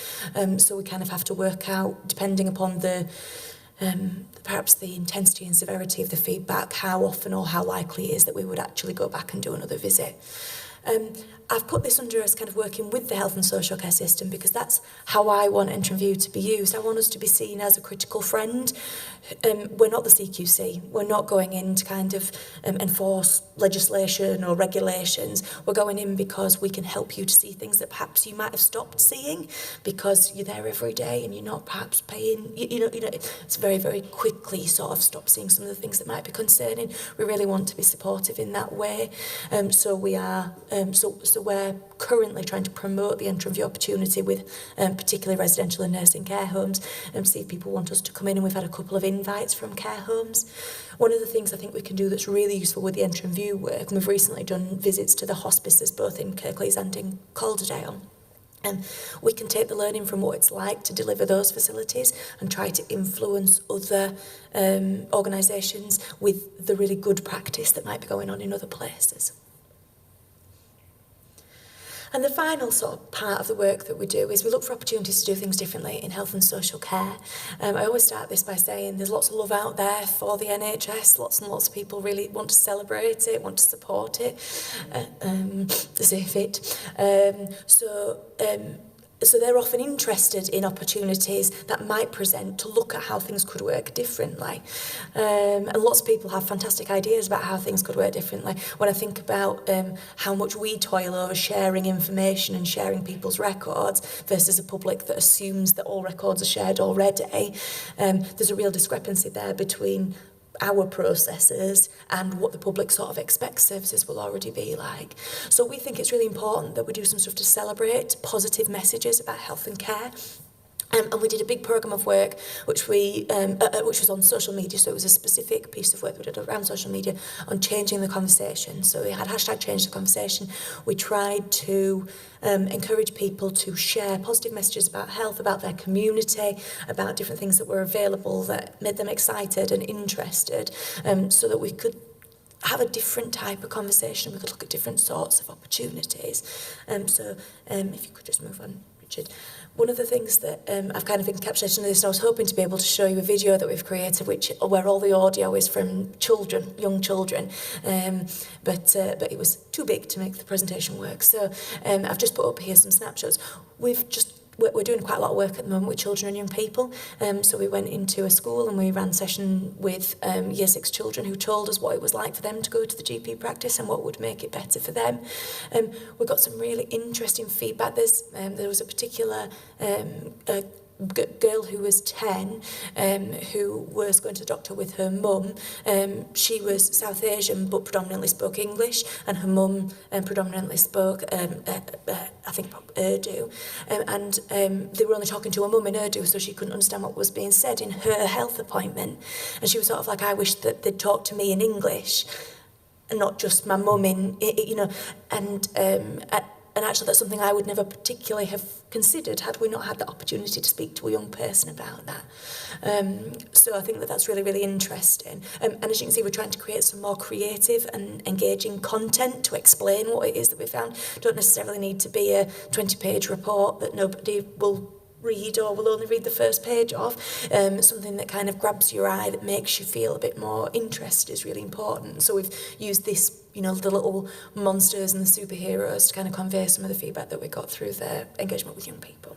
So we kind of have to work out, depending upon perhaps the intensity and severity of the feedback, how often or how likely it is that we would actually go back and do another visit. I've put this under as kind of working with the health and social care system because that's how I want Enter and View to be used. I want us to be seen as a critical friend. We're not the CQC. We're not going in to kind of enforce legislation or regulations. We're going in because we can help you to see things that perhaps you might have stopped seeing because you're there every day and you're not perhaps paying. You know, it's very, very quickly sort of stop seeing some of the things that might be concerning. We really want to be supportive in that way. So we are. So we're currently trying to promote the Enter and View opportunity with particularly residential and nursing care homes and see if people want us to come in, and we've had a couple of invites from care homes. One of the things I think we can do that's really useful with the Enter and View work, and we've recently done visits to the hospices both in Kirklees and in Calderdale, and we can take the learning from what it's like to deliver those facilities and try to influence other organisations with the really good practice that might be going on in other places. And the final sort of part of the work that we do is we look for opportunities to do things differently in health and social care. I always start this by saying there's lots of love out there for the NHS. Lots and lots of people really want to celebrate it, want to support it, as if it. So they're often interested in opportunities that might present to look at how things could work differently. And lots of people have fantastic ideas about how things could work differently. When I think about how much we toil over sharing information and sharing people's records versus a public that assumes that all records are shared already, there's a real discrepancy there between our processes and what the public sort of expects services will already be like. So we think it's really important that we do some stuff to celebrate positive messages about health and care. And we did a big programme of work which was on social media, so it was a specific piece of work we did around social media on changing the conversation. So we had hashtag change the conversation. We tried to encourage people to share positive messages about health, about their community, about different things that were available that made them excited and interested, so that we could have a different type of conversation. We could look at different sorts of opportunities. So if you could just move on, Richard. One of the things that I've kind of encapsulated in this, and I was hoping to be able to show you a video that we've created, where all the audio is from children, young children, but it was too big to make the presentation work. So I've just put up here some snapshots. We're doing quite a lot of work at the moment with children and young people. So we went into a school and we ran a session with Year 6 children who told us what it was like for them to go to the GP practice and what would make it better for them. We got some really interesting feedback. There was a particular girl who was 10 who was going to the doctor with her mum. She was South Asian but predominantly spoke English, and her mum predominantly spoke I think Urdu, and they were only talking to her mum in Urdu, so she couldn't understand what was being said in her health appointment. And she was sort of like, I wish that they'd talk to me in English and not just my mum and actually that's something I would never particularly have considered had we not had the opportunity to speak to a young person about that. So I think that that's really, really interesting. And as you can see, we're trying to create some more creative and engaging content to explain what it is that we found. Don't necessarily need to be a 20-page report that nobody will read or will only read the first page of. Something that kind of grabs your eye, that makes you feel a bit more interested is really important. So we've used this, the little monsters and the superheroes to kind of convey some of the feedback that we got through their engagement with young people.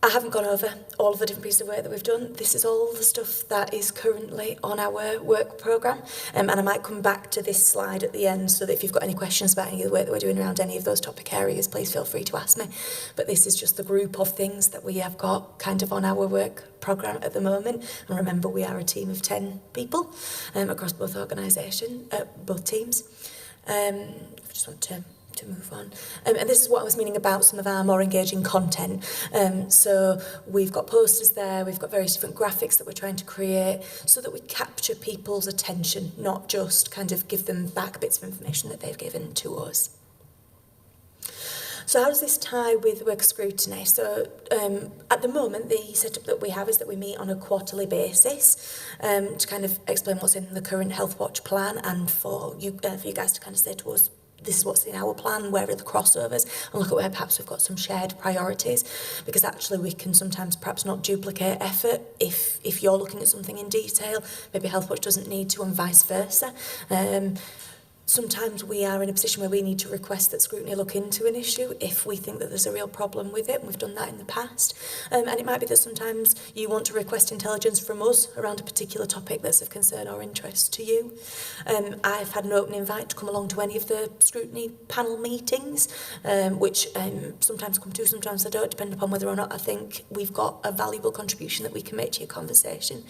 I haven't gone over all of the different pieces of work that we've done. This is all the stuff that is currently on our work programme. And I might come back to this slide at the end, so that if you've got any questions about any of the work that we're doing around any of those topic areas, please feel free to ask me. But this is just the group of things that we have got kind of on our work programme at the moment. And remember, we are a team of 10 people across both both teams. I just want to move on. And this is what I was meaning about some of our more engaging content. So we've got posters there, we've got various different graphics that we're trying to create so that we capture people's attention, not just kind of give them back bits of information that they've given to us. So how does this tie with work scrutiny? So at the moment, the setup that we have is that we meet on a quarterly basis to kind of explain what's in the current Health Watch plan, and for you guys to kind of say to us, this is what's in our plan, where are the crossovers, and look at where perhaps we've got some shared priorities, because actually we can sometimes perhaps not duplicate effort. If you're looking at something in detail, maybe Health Watch doesn't need to, and vice versa. Sometimes we are in a position where we need to request that Scrutiny look into an issue if we think that there's a real problem with it, and we've done that in the past. And it might be that sometimes you want to request intelligence from us around a particular topic that's of concern or interest to you. I've had an open invite to come along to any of the Scrutiny panel meetings, which sometimes come to, sometimes I don't, depending upon whether or not I think we've got a valuable contribution that we can make to your conversation.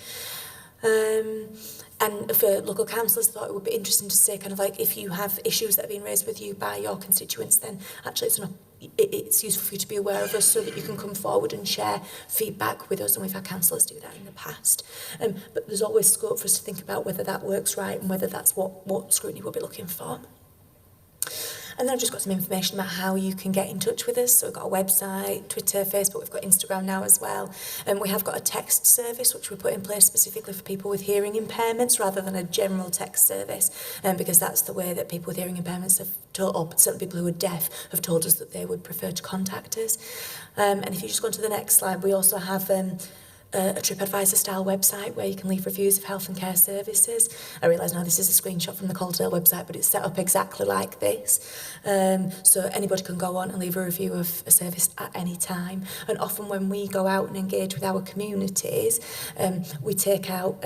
And for local councillors, I thought it would be interesting to say kind of like, if you have issues that have been raised with you by your constituents, then actually it's useful for you to be aware of us so that you can come forward and share feedback with us, and we've had councillors do that in the past. But there's always scope for us to think about whether that works right and whether that's what Scrutiny will be looking for. And then I've just got some information about how you can get in touch with us. So we've got a website, Twitter, Facebook, we've got Instagram now as well. And we have got a text service, which we put in place specifically for people with hearing impairments rather than a general text service, because that's the way that people with hearing impairments have told, or certainly people who are deaf, have told us that they would prefer to contact us. And if you just go on to the next slide, we also have a TripAdvisor style website where you can leave reviews of health and care services. I realise now this is a screenshot from the Calderdale website, but it's set up exactly like this. So anybody can go on and leave a review of a service at any time. And often when we go out and engage with our communities, we take out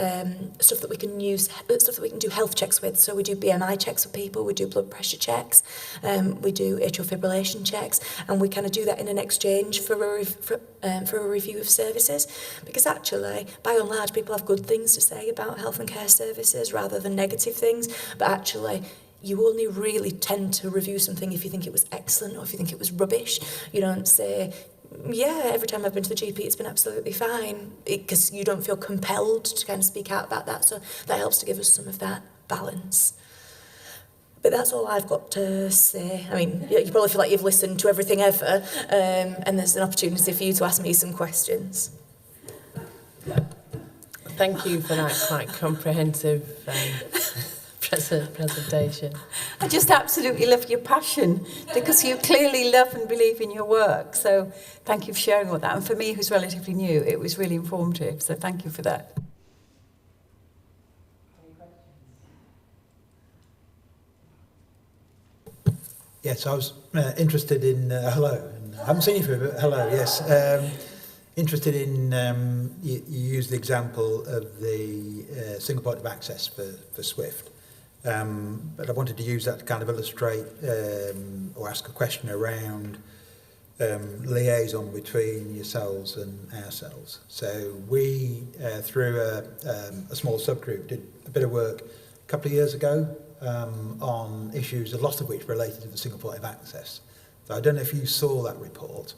stuff that we can use, stuff that we can do health checks with. So we do BMI checks with people, we do blood pressure checks, we do atrial fibrillation checks, and we kind of do that in an exchange for a review of services. Because actually, by and large, people have good things to say about health and care services rather than negative things. But actually, you only really tend to review something if you think it was excellent or if you think it was rubbish. You don't say, yeah, every time I've been to the GP, it's been absolutely fine, because you don't feel compelled to kind of speak out about that. So that helps to give us some of that balance. But that's all I've got to say. I mean, you probably feel like you've listened to everything ever, and there's an opportunity for you to ask me some questions. Thank you for that quite comprehensive presentation. I just absolutely love your passion, because you clearly love and believe in your work. So thank you for sharing all that. And for me, who's relatively new, it was really informative. So thank you for that. Yes, I was interested in, hello, I haven't seen you for a bit, hello, yes. Interested in, you used the example of the single point of access for Swift, but I wanted to use that to kind of illustrate or ask a question around liaison between yourselves and ourselves. So we, through a small subgroup, did a bit of work a couple of years ago on issues, a lot of which related to the single point of access. So I don't know if you saw that report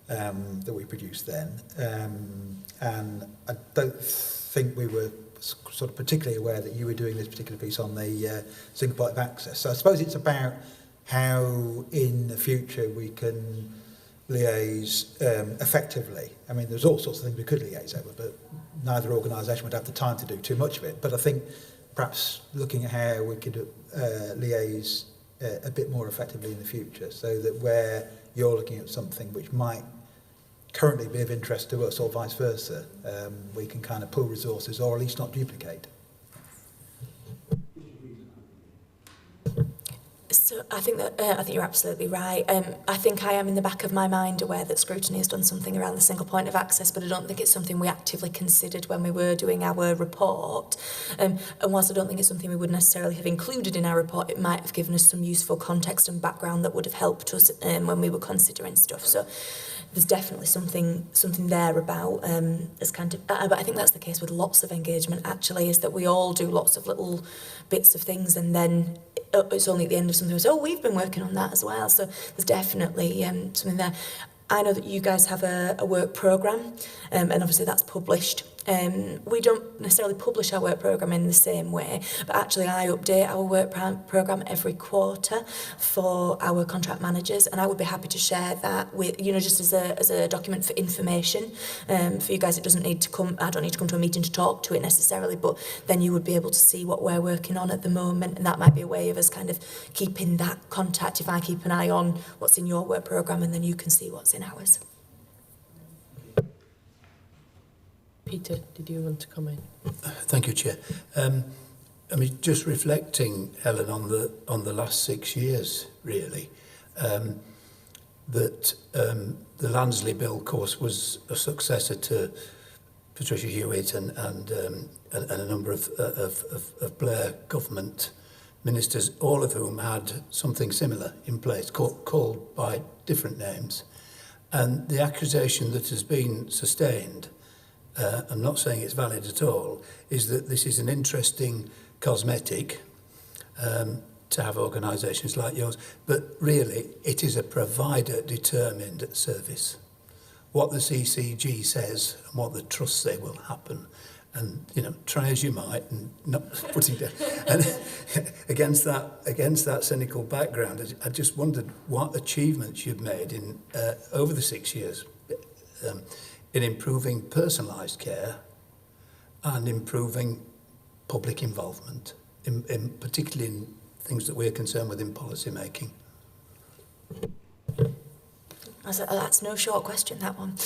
that we produced then, and I don't think we were sort of particularly aware that you were doing this particular piece on the single point of access. So I suppose it's about how in the future we can liaise effectively. I mean, there's all sorts of things we could liaise over, but neither organisation would have the time to do too much of it. But I think perhaps looking at how we could liaise a bit more effectively in the future, so that where you're looking at something which might currently be of interest to us or vice versa, we can kind of pool resources or at least not duplicate. So I think you're absolutely right. I think I am in the back of my mind aware that Scrutiny has done something around the single point of access, but I don't think it's something we actively considered when we were doing our report. And whilst I don't think it's something we would necessarily have included in our report, it might have given us some useful context and background that would have helped us when we were considering stuff. So there's definitely something there about as kind of, but I think that's the case with lots of engagement actually, is that we all do lots of little bits of things, and then it's only at the end of something we say, oh, we've been working on that as well. So there's definitely something there. I know that you guys have a work programme, and obviously that's published. We don't necessarily publish our work programme in the same way, but actually I update our work programme every quarter for our contract managers, and I would be happy to share that with, just as a document for information. For you guys, it doesn't need to come, I don't need to come to a meeting to talk to it necessarily, but then you would be able to see what we're working on at the moment, and that might be a way of us kind of keeping that contact. If I keep an eye on what's in your work programme, and then you can see what's in ours. Peter, did you want to comment? Thank you, Chair. I mean, just reflecting, Helen, on the last 6 years, really, that the Lansley Bill, of course, was a successor to Patricia Hewitt and a number of Blair government ministers, all of whom had something similar in place, called by different names. And the accusation that has been sustained, I'm not saying it's valid at all, is that this is an interesting cosmetic to have organisations like yours, but really it is a provider-determined service. What the CCG says and what the trust say will happen. And, you know, try as you might and not putting down. And against that cynical background, I just wondered what achievements you've made in over the 6 years in improving personalised care and improving public involvement, particularly in things that we're concerned with in policy making. That's no short question, that one.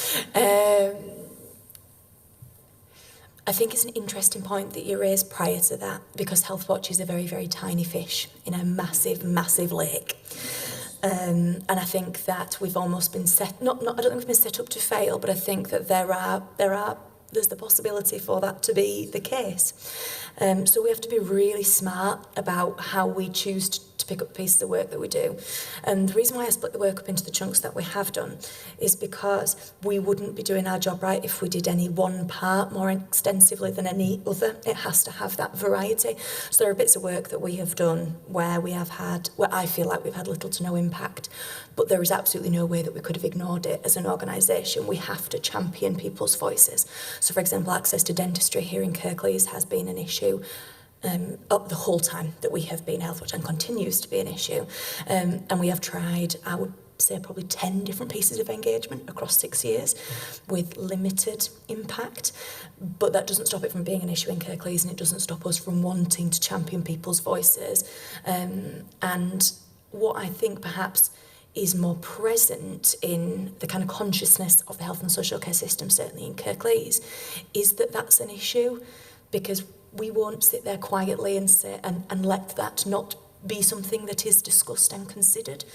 I think it's an interesting point that you raised prior to that, because Healthwatch is a very, very tiny fish in a massive, massive lake. And I think that we've almost been I don't think we've been set up to fail, but I think that there's the possibility for that to be the case. So we have to be really smart about how we choose to pick up pieces of work that we do. And the reason why I split the work up into the chunks that we have done is because we wouldn't be doing our job right if we did any one part more extensively than any other. It has to have that variety. So there are bits of work that we have done where I feel like we've had little to no impact, but there is absolutely no way that we could have ignored it as an organisation. We have to champion people's voices. So, for example, access to dentistry here in Kirklees has been an issue up the whole time that we have been Healthwatch, and continues to be an issue. And we have tried, I would say, probably 10 different pieces of engagement across 6 years with limited impact. But that doesn't stop it from being an issue in Kirklees, and it doesn't stop us from wanting to champion people's voices. And what I think perhaps is more present in the kind of consciousness of the health and social care system, certainly in Kirklees, is that that's an issue, because we won't sit there quietly and let that not be something that is discussed and considered.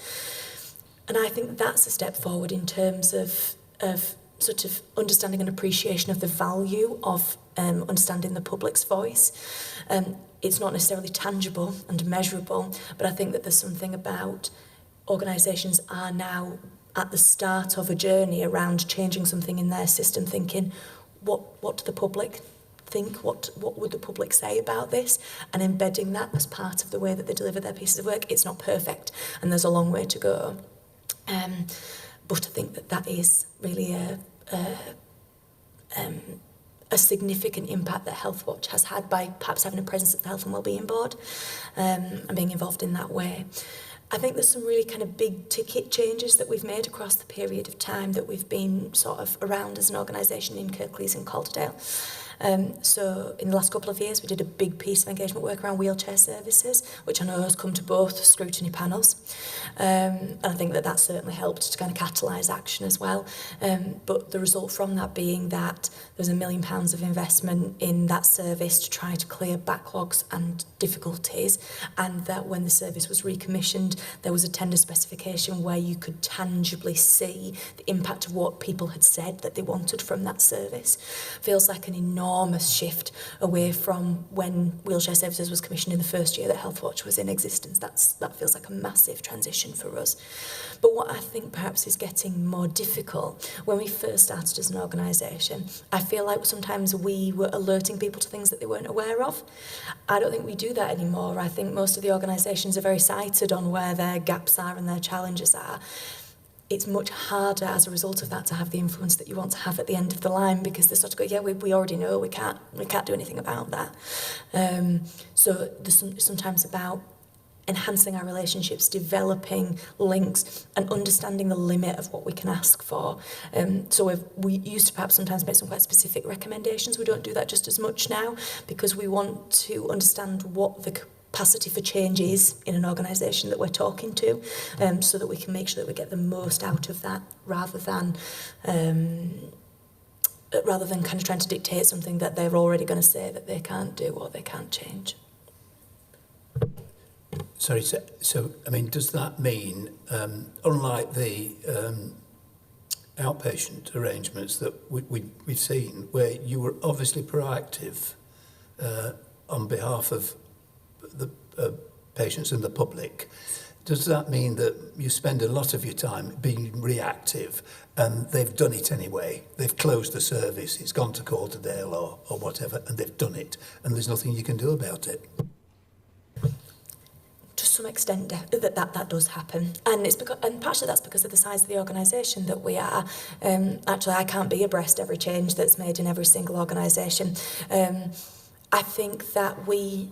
And I think that's a step forward in terms of sort of understanding and appreciation of the value of understanding the public's voice. It's not necessarily tangible and measurable, but I think that there's something about organisations are now at the start of a journey around changing something in their system, thinking, what do the public think? What would the public say about this? And embedding that as part of the way that they deliver their pieces of work. It's not perfect, and there's a long way to go. But I think that is really a significant impact that Healthwatch has had by perhaps having a presence at the Health and Wellbeing Board and being involved in that way. I think there's some really kind of big ticket changes that we've made across the period of time that we've been sort of around as an organisation in Kirklees and Calderdale. So in the last couple of years, we did a big piece of engagement work around wheelchair services, which I know has come to both scrutiny panels. And I think that certainly helped to kind of catalyse action as well. But the result from that being that there's £1 million of investment in that service to try to clear backlogs and difficulties, and that when the service was recommissioned, there was a tender specification where you could tangibly see the impact of what people had said that they wanted from that service. Feels like an enormous shift away from when wheelchair services was commissioned in the first year that Healthwatch was in existence. That feels like a massive transition for us. But what I think perhaps is getting more difficult, when we first started as an organisation, I feel like sometimes we were alerting people to things that they weren't aware of. I don't think we do that anymore. I think most of the organisations are very sighted on where their gaps are and their challenges are. It's much harder as a result of that to have the influence that you want to have at the end of the line, because they sort of go, yeah, we already know, we can't do anything about that. So there's sometimes about enhancing our relationships, developing links, and understanding the limit of what we can ask for. So we used to perhaps sometimes make some quite specific recommendations. We don't do that just as much now, because we want to understand what the capacity for change is in an organisation that we're talking to, so that we can make sure that we get the most out of that, rather than kind of trying to dictate something that they're already going to say that they can't do or they can't change. Sorry, so I mean, does that mean, unlike the outpatient arrangements that we've seen, where you were obviously proactive on behalf of the patients and the public, does that mean that you spend a lot of your time being reactive, and they've done it anyway? They've closed the service, it's gone to Calderdale or whatever, and they've done it, and there's nothing you can do about it? To some extent that does happen, and it's because, and partially that's because of the size of the organisation that we are. Actually, I can't be abreast every change that's made in every single organisation. I think that we,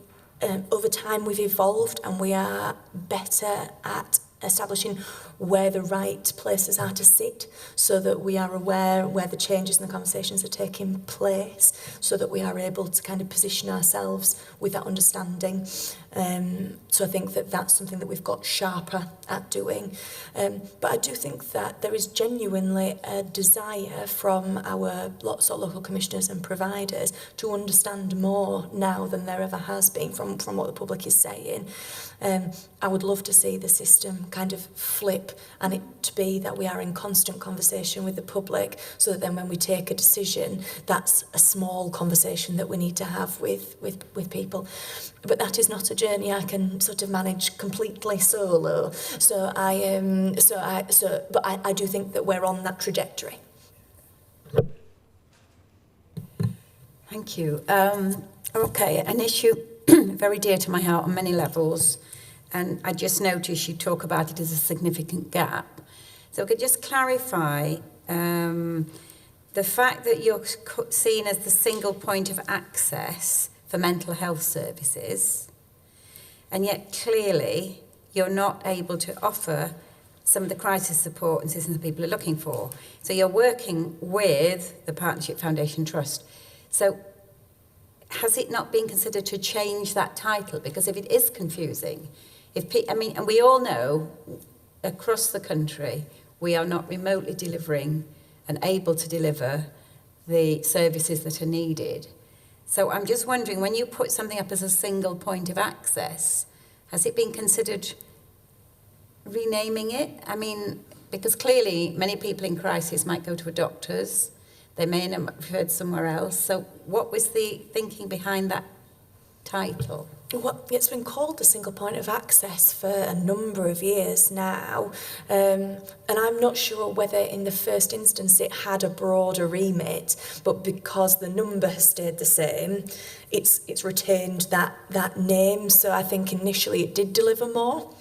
over time, we've evolved and we are better at establishing where the right places are to sit, so that we are aware where the changes and the conversations are taking place, so that we are able to kind of position ourselves with that understanding. So I think that that's something that we've got sharper at doing. But I do think that there is genuinely a desire from our lots of local commissioners and providers to understand more now than there ever has been from what the public is saying. I would love to see the system kind of flip and it to be that we are in constant conversation with the public, so that then when we take a decision, that's a small conversation that we need to have with people. But that is not a journey I can sort of manage completely solo. So I do think that we're on that trajectory. Thank you. Okay, an issue very dear to my heart on many levels, and I just noticed you talk about it as a significant gap. So could you just clarify the fact that you're seen as the single point of access for mental health services, and yet clearly you're not able to offer some of the crisis support and systems that people are looking for. So you're working with the Partnership Foundation Trust. So has it not been considered to change that title? Because if it is confusing, and we all know across the country we are not remotely delivering and able to deliver the services that are needed. So I'm just wondering, when you put something up as a single point of access, has it been considered renaming it? I mean, because clearly many people in crisis might go to a doctor's, they may not have referred somewhere else. So what was the thinking behind that title? Well, it's been called the single point of access for a number of years now, and I'm not sure whether in the first instance it had a broader remit, but because the number has stayed the same, it's retained that name. So I think initially it did deliver more,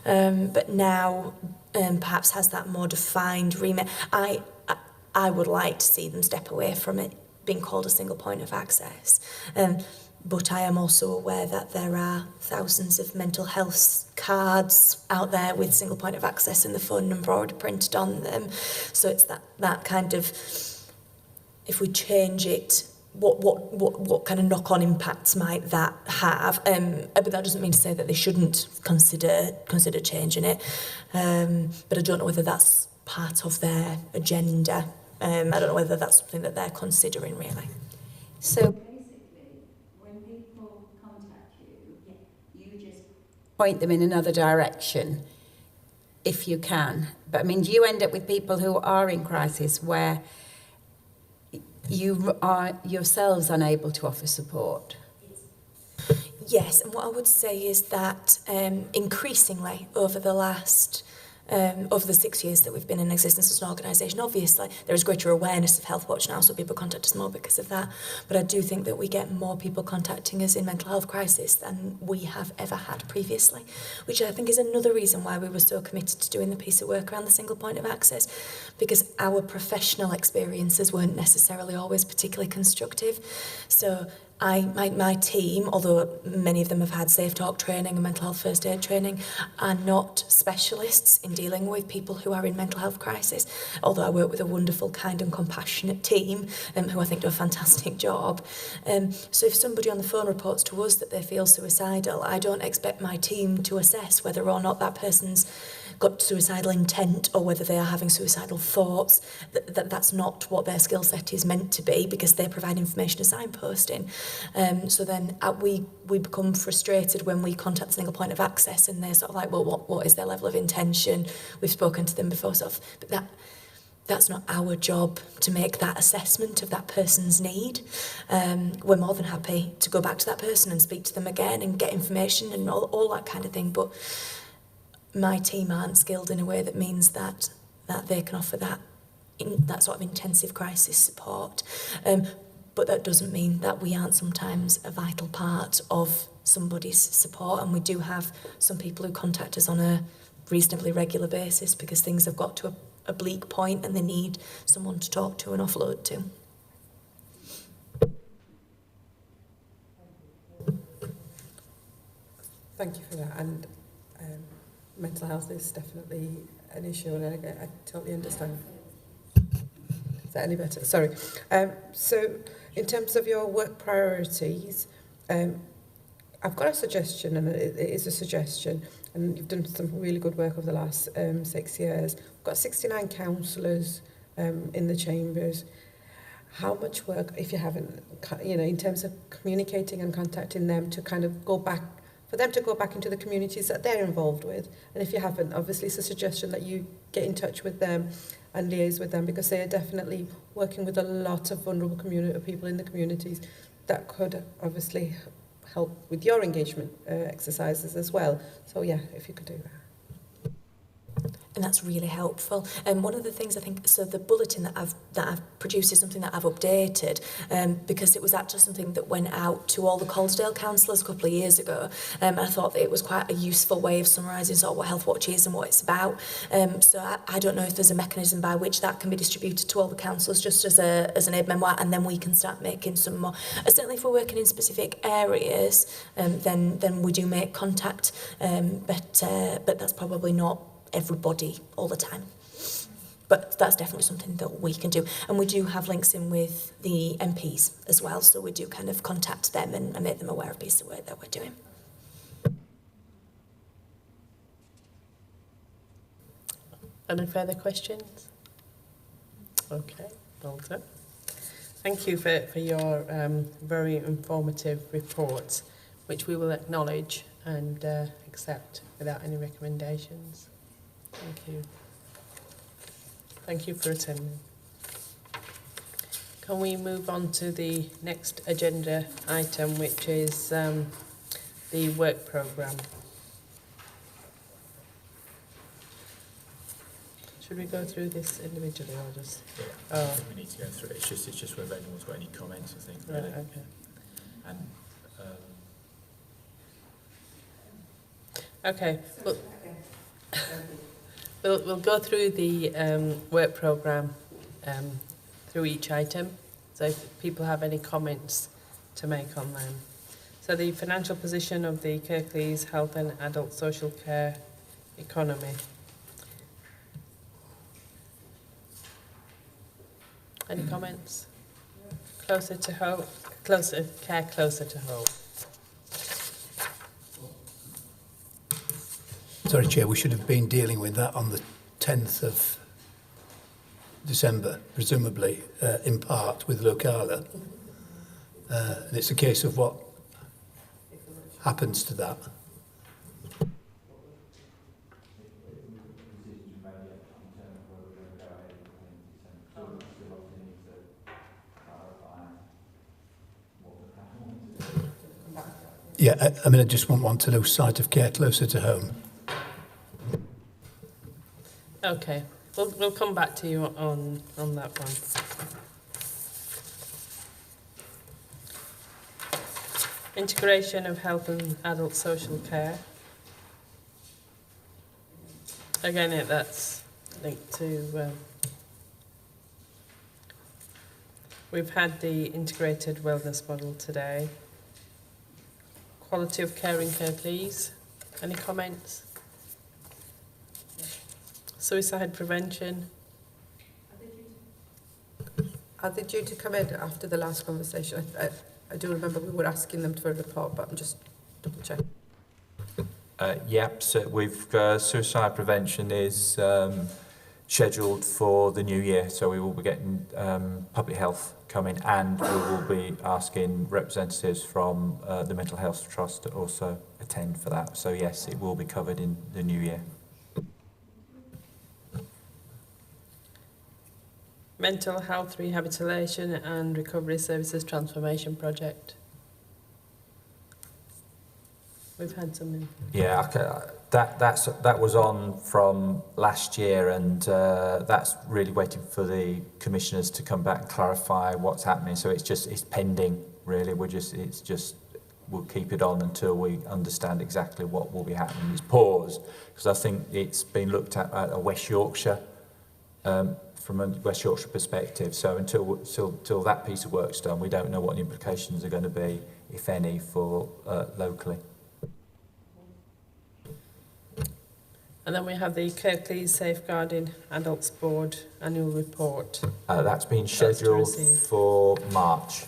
but now perhaps has that more defined remit. I would like to see them step away from it being called a single point of access. But I am also aware that there are thousands of mental health cards out there with single point of access and the phone number already printed on them. So it's that kind of, if we change it, what kind of knock-on impacts might that have? But that doesn't mean to say that they shouldn't consider changing it. But I don't know whether that's part of their agenda. I don't know whether that's something that they're considering, really. So point them in another direction if you can. But I mean, do you end up with people who are in crisis where you are yourselves unable to offer support? Yes, and what I would say is that increasingly over the 6 years that we've been in existence as an organisation, obviously there is greater awareness of Health Watch now, so people contact us more because of that. But I do think that we get more people contacting us in mental health crisis than we have ever had previously, which I think is another reason why we were so committed to doing the piece of work around the single point of access, because our professional experiences weren't necessarily always particularly constructive. So my team, although many of them have had Safe Talk training and mental health first aid training, are not specialists in dealing with people who are in mental health crisis, although I work with a wonderful, kind and compassionate team who I think do a fantastic job. So if somebody on the phone reports to us that they feel suicidal, I don't expect my team to assess whether or not that person's got suicidal intent or whether they are having suicidal thoughts. That's not what their skill set is meant to be, because they provide information as signposting. So then we become frustrated when we contact a single point of access and they're sort of like, well, what is their level of intention? We've spoken to them before, sort of, but that's not our job to make that assessment of that person's need. We're more than happy to go back to that person and speak to them again and get information and all that kind of thing, but my team aren't skilled in a way that means that they can offer that sort of intensive crisis support. but that doesn't mean that we aren't sometimes a vital part of somebody's support, and we do have some people who contact us on a reasonably regular basis because things have got to a bleak point and they need someone to talk to and offload to. Thank you for that. And mental health is definitely an issue, and I totally understand. Is that any better? Sorry. So, in terms of your work priorities, I've got a suggestion, and it is a suggestion, and you've done some really good work over the last 6 years. We've got 69 counsellors in the chambers. How much work, if you haven't, in terms of communicating and contacting them to kind of go back, for them to go back into the communities that they're involved with? And if you haven't, obviously it's a suggestion that you get in touch with them and liaise with them, because they are definitely working with a lot of vulnerable people in the communities that could obviously help with your engagement exercises as well. So yeah, if you could do that. And that's really helpful. And one of the things I think, so the bulletin that I've produced is something that I've updated because it was actually something that went out to all the Colesdale councillors a couple of years ago. And I thought that it was quite a useful way of summarising sort of what Health Watch is and what it's about. So I don't know if there's a mechanism by which that can be distributed to all the councillors just as an aid memoir, and then we can start making some more. Certainly if we're working in specific areas, then we do make contact, but that's probably not everybody all the time. But that's definitely something that we can do. And we do have links in with the MPs as well, so we do kind of contact them and make them aware of the piece of work that we're doing. Any further questions? Okay, well done. Thank you for your very informative report, which we will acknowledge and accept without any recommendations. Thank you. Thank you for attending. Can we move on to the next agenda item, which is the work programme? Should we go through this individually or just? Yeah, Oh. I think we need to go through it. It's just whether anyone's got any comments, I think, Right, really. okay. And Okay, we'll go through the work programme through each item. So if people have any comments to make on them. So the financial position of the Kirklees Health and Adult Social Care Economy. Any comments? Closer to home, closer to home. Sorry, Chair, we should have been dealing with that on the 10th of December, presumably, in part with Locala. And it's a case of what happens to that. Yeah, I mean, I just want to lose sight of care closer to home. Okay, we'll come back to you on that one. Integration of health and adult social care. Again, that's linked to. We've had the integrated wellness model today. Quality of care in Kirklees. Any comments? Suicide prevention. Are they due to come in after the last conversation? I do remember we were asking them for a report, but I'm just double checking. Yep, so we've suicide prevention is scheduled for the new year, so we will be getting public health coming, and we will be asking representatives from the Mental Health Trust to also attend for that. So yes, it will be covered in the new year. Mental health rehabilitation and recovery services transformation project. We've had some. Yeah, That was on from last year, and that's really waiting for the commissioners to come back and clarify what's happening. So it's pending really. We'll keep it on until we understand exactly what will be happening. It's paused because I think it's been looked at a West Yorkshire from a West Yorkshire perspective. So until that piece of work's done, we don't know what the implications are going to be, if any, for locally. And then we have the Kirklees Safeguarding Adults Board annual report. That's been scheduled for March.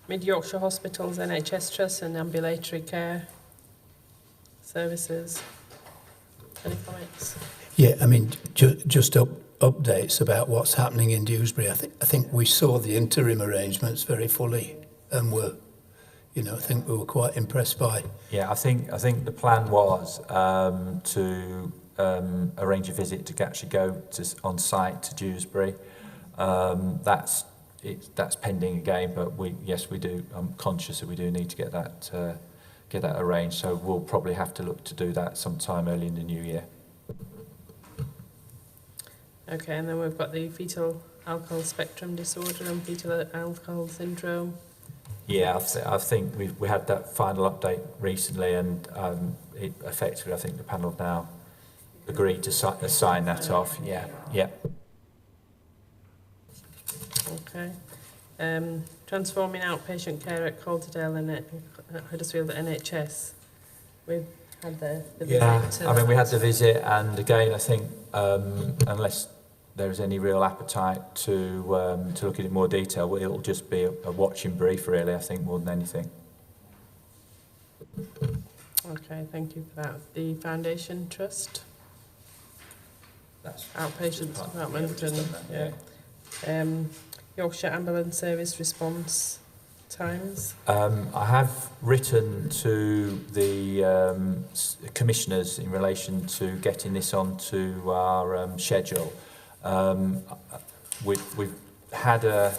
Mid Yorkshire Hospitals, NHS Trust and Ambulatory Care Services. Any comments? Yeah, I mean, just updates about what's happening in Dewsbury. I think we saw the interim arrangements very fully, and I think we were quite impressed by. Yeah, I think the plan was to arrange a visit to actually go on site to Dewsbury. That's pending again, but we do. I'm conscious that we do need to get that arranged. So we'll probably have to look to do that sometime early in the new year. Okay, and then we've got the fetal alcohol spectrum disorder and fetal alcohol syndrome. Yeah, I think we had that final update recently, and it effectively, I think the panel have now agreed to sign that off. Yeah. Okay. Transforming outpatient care at Calderdale and Huddersfield NHS. We've had the visit. I mean, we had the visit, and again, I think unless there is any real appetite to look at it in more detail, it'll just be a watching brief, really, I think, more than anything. Okay, thank you for that. The Foundation Trust? That's outpatient department. Yorkshire Ambulance Service response times. I have written to the commissioners in relation to getting this onto our schedule. We've had a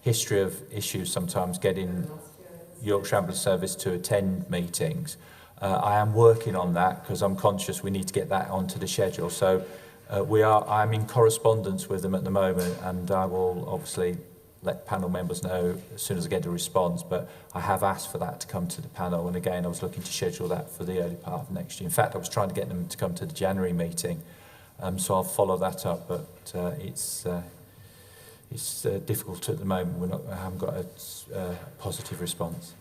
history of issues sometimes getting Yorkshire Ambulance Service to attend meetings. I am working on that because I'm conscious we need to get that onto the schedule. So I'm in correspondence with them at the moment, and I will obviously let panel members know as soon as I get a response, but I have asked for that to come to the panel, and again I was looking to schedule that for the early part of next year. In fact, I was trying to get them to come to the January meeting, so I'll follow that up, but it's difficult at the moment. I haven't got a positive response.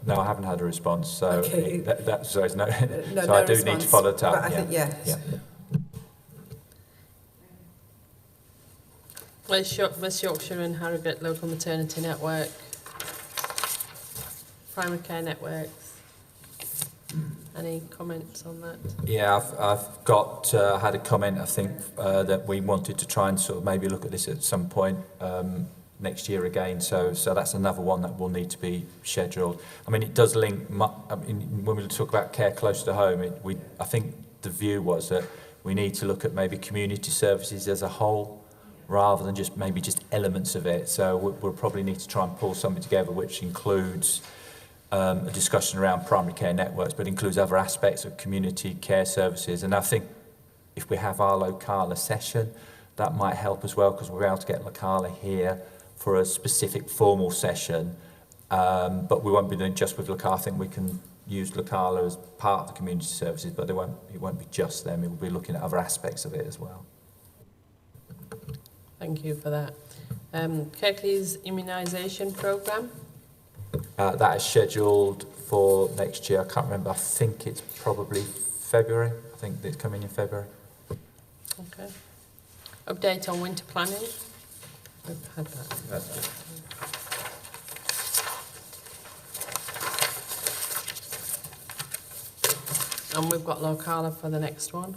No, I haven't had a response, so Okay. So I do response, need to follow it up. But I think, yes. Yeah. West Yorkshire and Harrogate Local Maternity Network. Primary Care Networks. Any comments on that? Yeah, I've got had a comment. I think that we wanted to try and sort of maybe look at this at some point next year again. So that's another one that will need to be scheduled. I mean, it does link. When we talk about care close to home, I think the view was that we need to look at maybe community services as a whole, rather than just elements of it. So we'll probably need to try and pull something together which includes a discussion around primary care networks, but includes other aspects of community care services. And I think if we have our Locala session, that might help as well, because we're able to get Locala here for a specific formal session. But we won't be doing just with Locala. I think we can use Locala as part of the community services, but it won't be just them. It will be looking at other aspects of it as well. Thank you for that. Kirklees immunisation programme. That is scheduled for next year. I can't remember. I think it's probably February. I think it's coming in February. Okay. Update on winter planning. We've had that. And we've got Locala for the next one,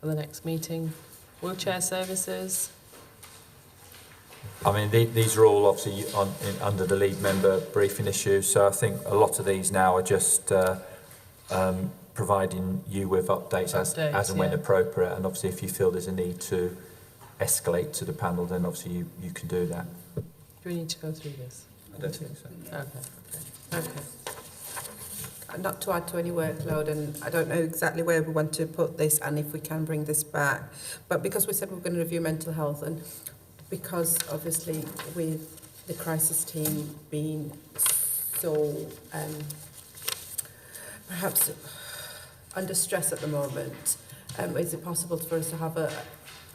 for the next meeting. Wheelchair services. I mean, these are all obviously under the lead member briefing issues, so I think a lot of these now are just providing you with updates as and when yeah. appropriate. And obviously, if you feel there's a need to escalate to the panel, then obviously you can do that. Do we need to go through this? I don't think so. Okay. Not to add to any workload, and I don't know exactly where we want to put this and if we can bring this back, but because we said we're going to review mental health, and because obviously with the crisis team being so perhaps under stress at the moment, is it possible for us to have a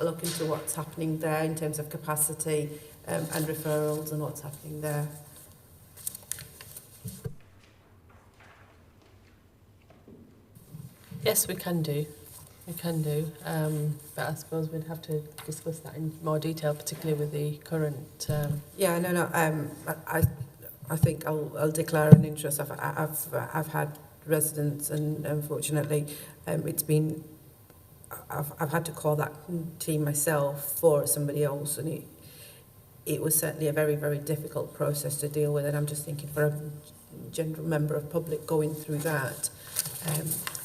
look into what's happening there in terms of capacity and referrals and what's happening there? Yes, we can do. But I suppose we'd have to discuss that in more detail, particularly with the current. Yeah, no. I think I'll declare an interest. I've had residents, and unfortunately, it's been. I've had to call that team myself for somebody else, and it was certainly a very, very difficult process to deal with. And I'm just thinking for a general member of public going through that.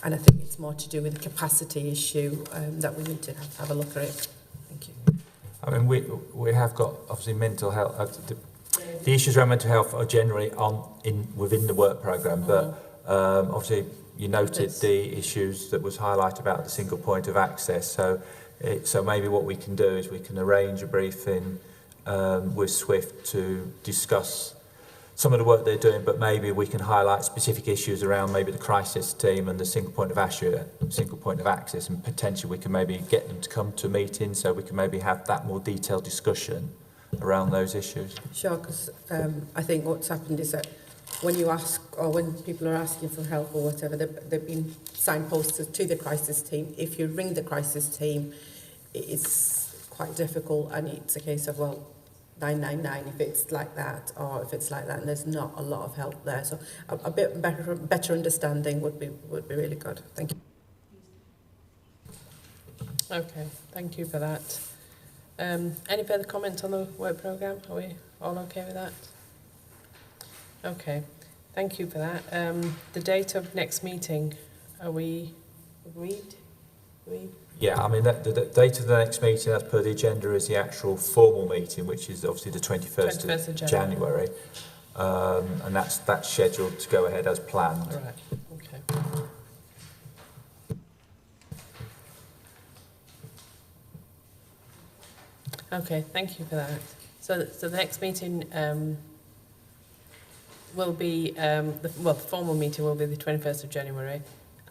And I think it's more to do with the capacity issue that we need to have a look at it. Thank you. I mean, we have got obviously mental health. The issues around mental health are generally within the work programme, but obviously you noted the issues that was highlighted about the single point of access. So maybe what we can do is we can arrange a briefing with Swift to discuss some of the work they're doing, but maybe we can highlight specific issues around maybe the crisis team and the single point of access, and potentially we can maybe get them to come to a meeting so we can maybe have that more detailed discussion around those issues. Sure, because I think what's happened is that when you ask, or when people are asking for help or whatever, they've been signposted to the crisis team. If you ring the crisis team, it's quite difficult, and it's a case of, well, 999 if it's like that, or if it's like that, and there's not a lot of help there. So a bit better understanding would be really good. Thank you. Okay, thank you for that. Any further comments on the work programme? Are we all okay with that? Okay, thank you for that. The date of next meeting, are we agreed? Yeah, I mean, the date of the next meeting, as per the agenda, is the actual formal meeting, which is obviously the 21st of January. And that's scheduled to go ahead as planned. Right, okay. Okay, thank you for that. So the next meeting will be, the formal meeting will be the 21st of January,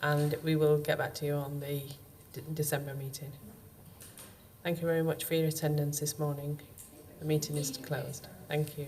and we will get back to you on the December meeting. Thank you very much for your attendance this morning. The meeting is closed. Thank you.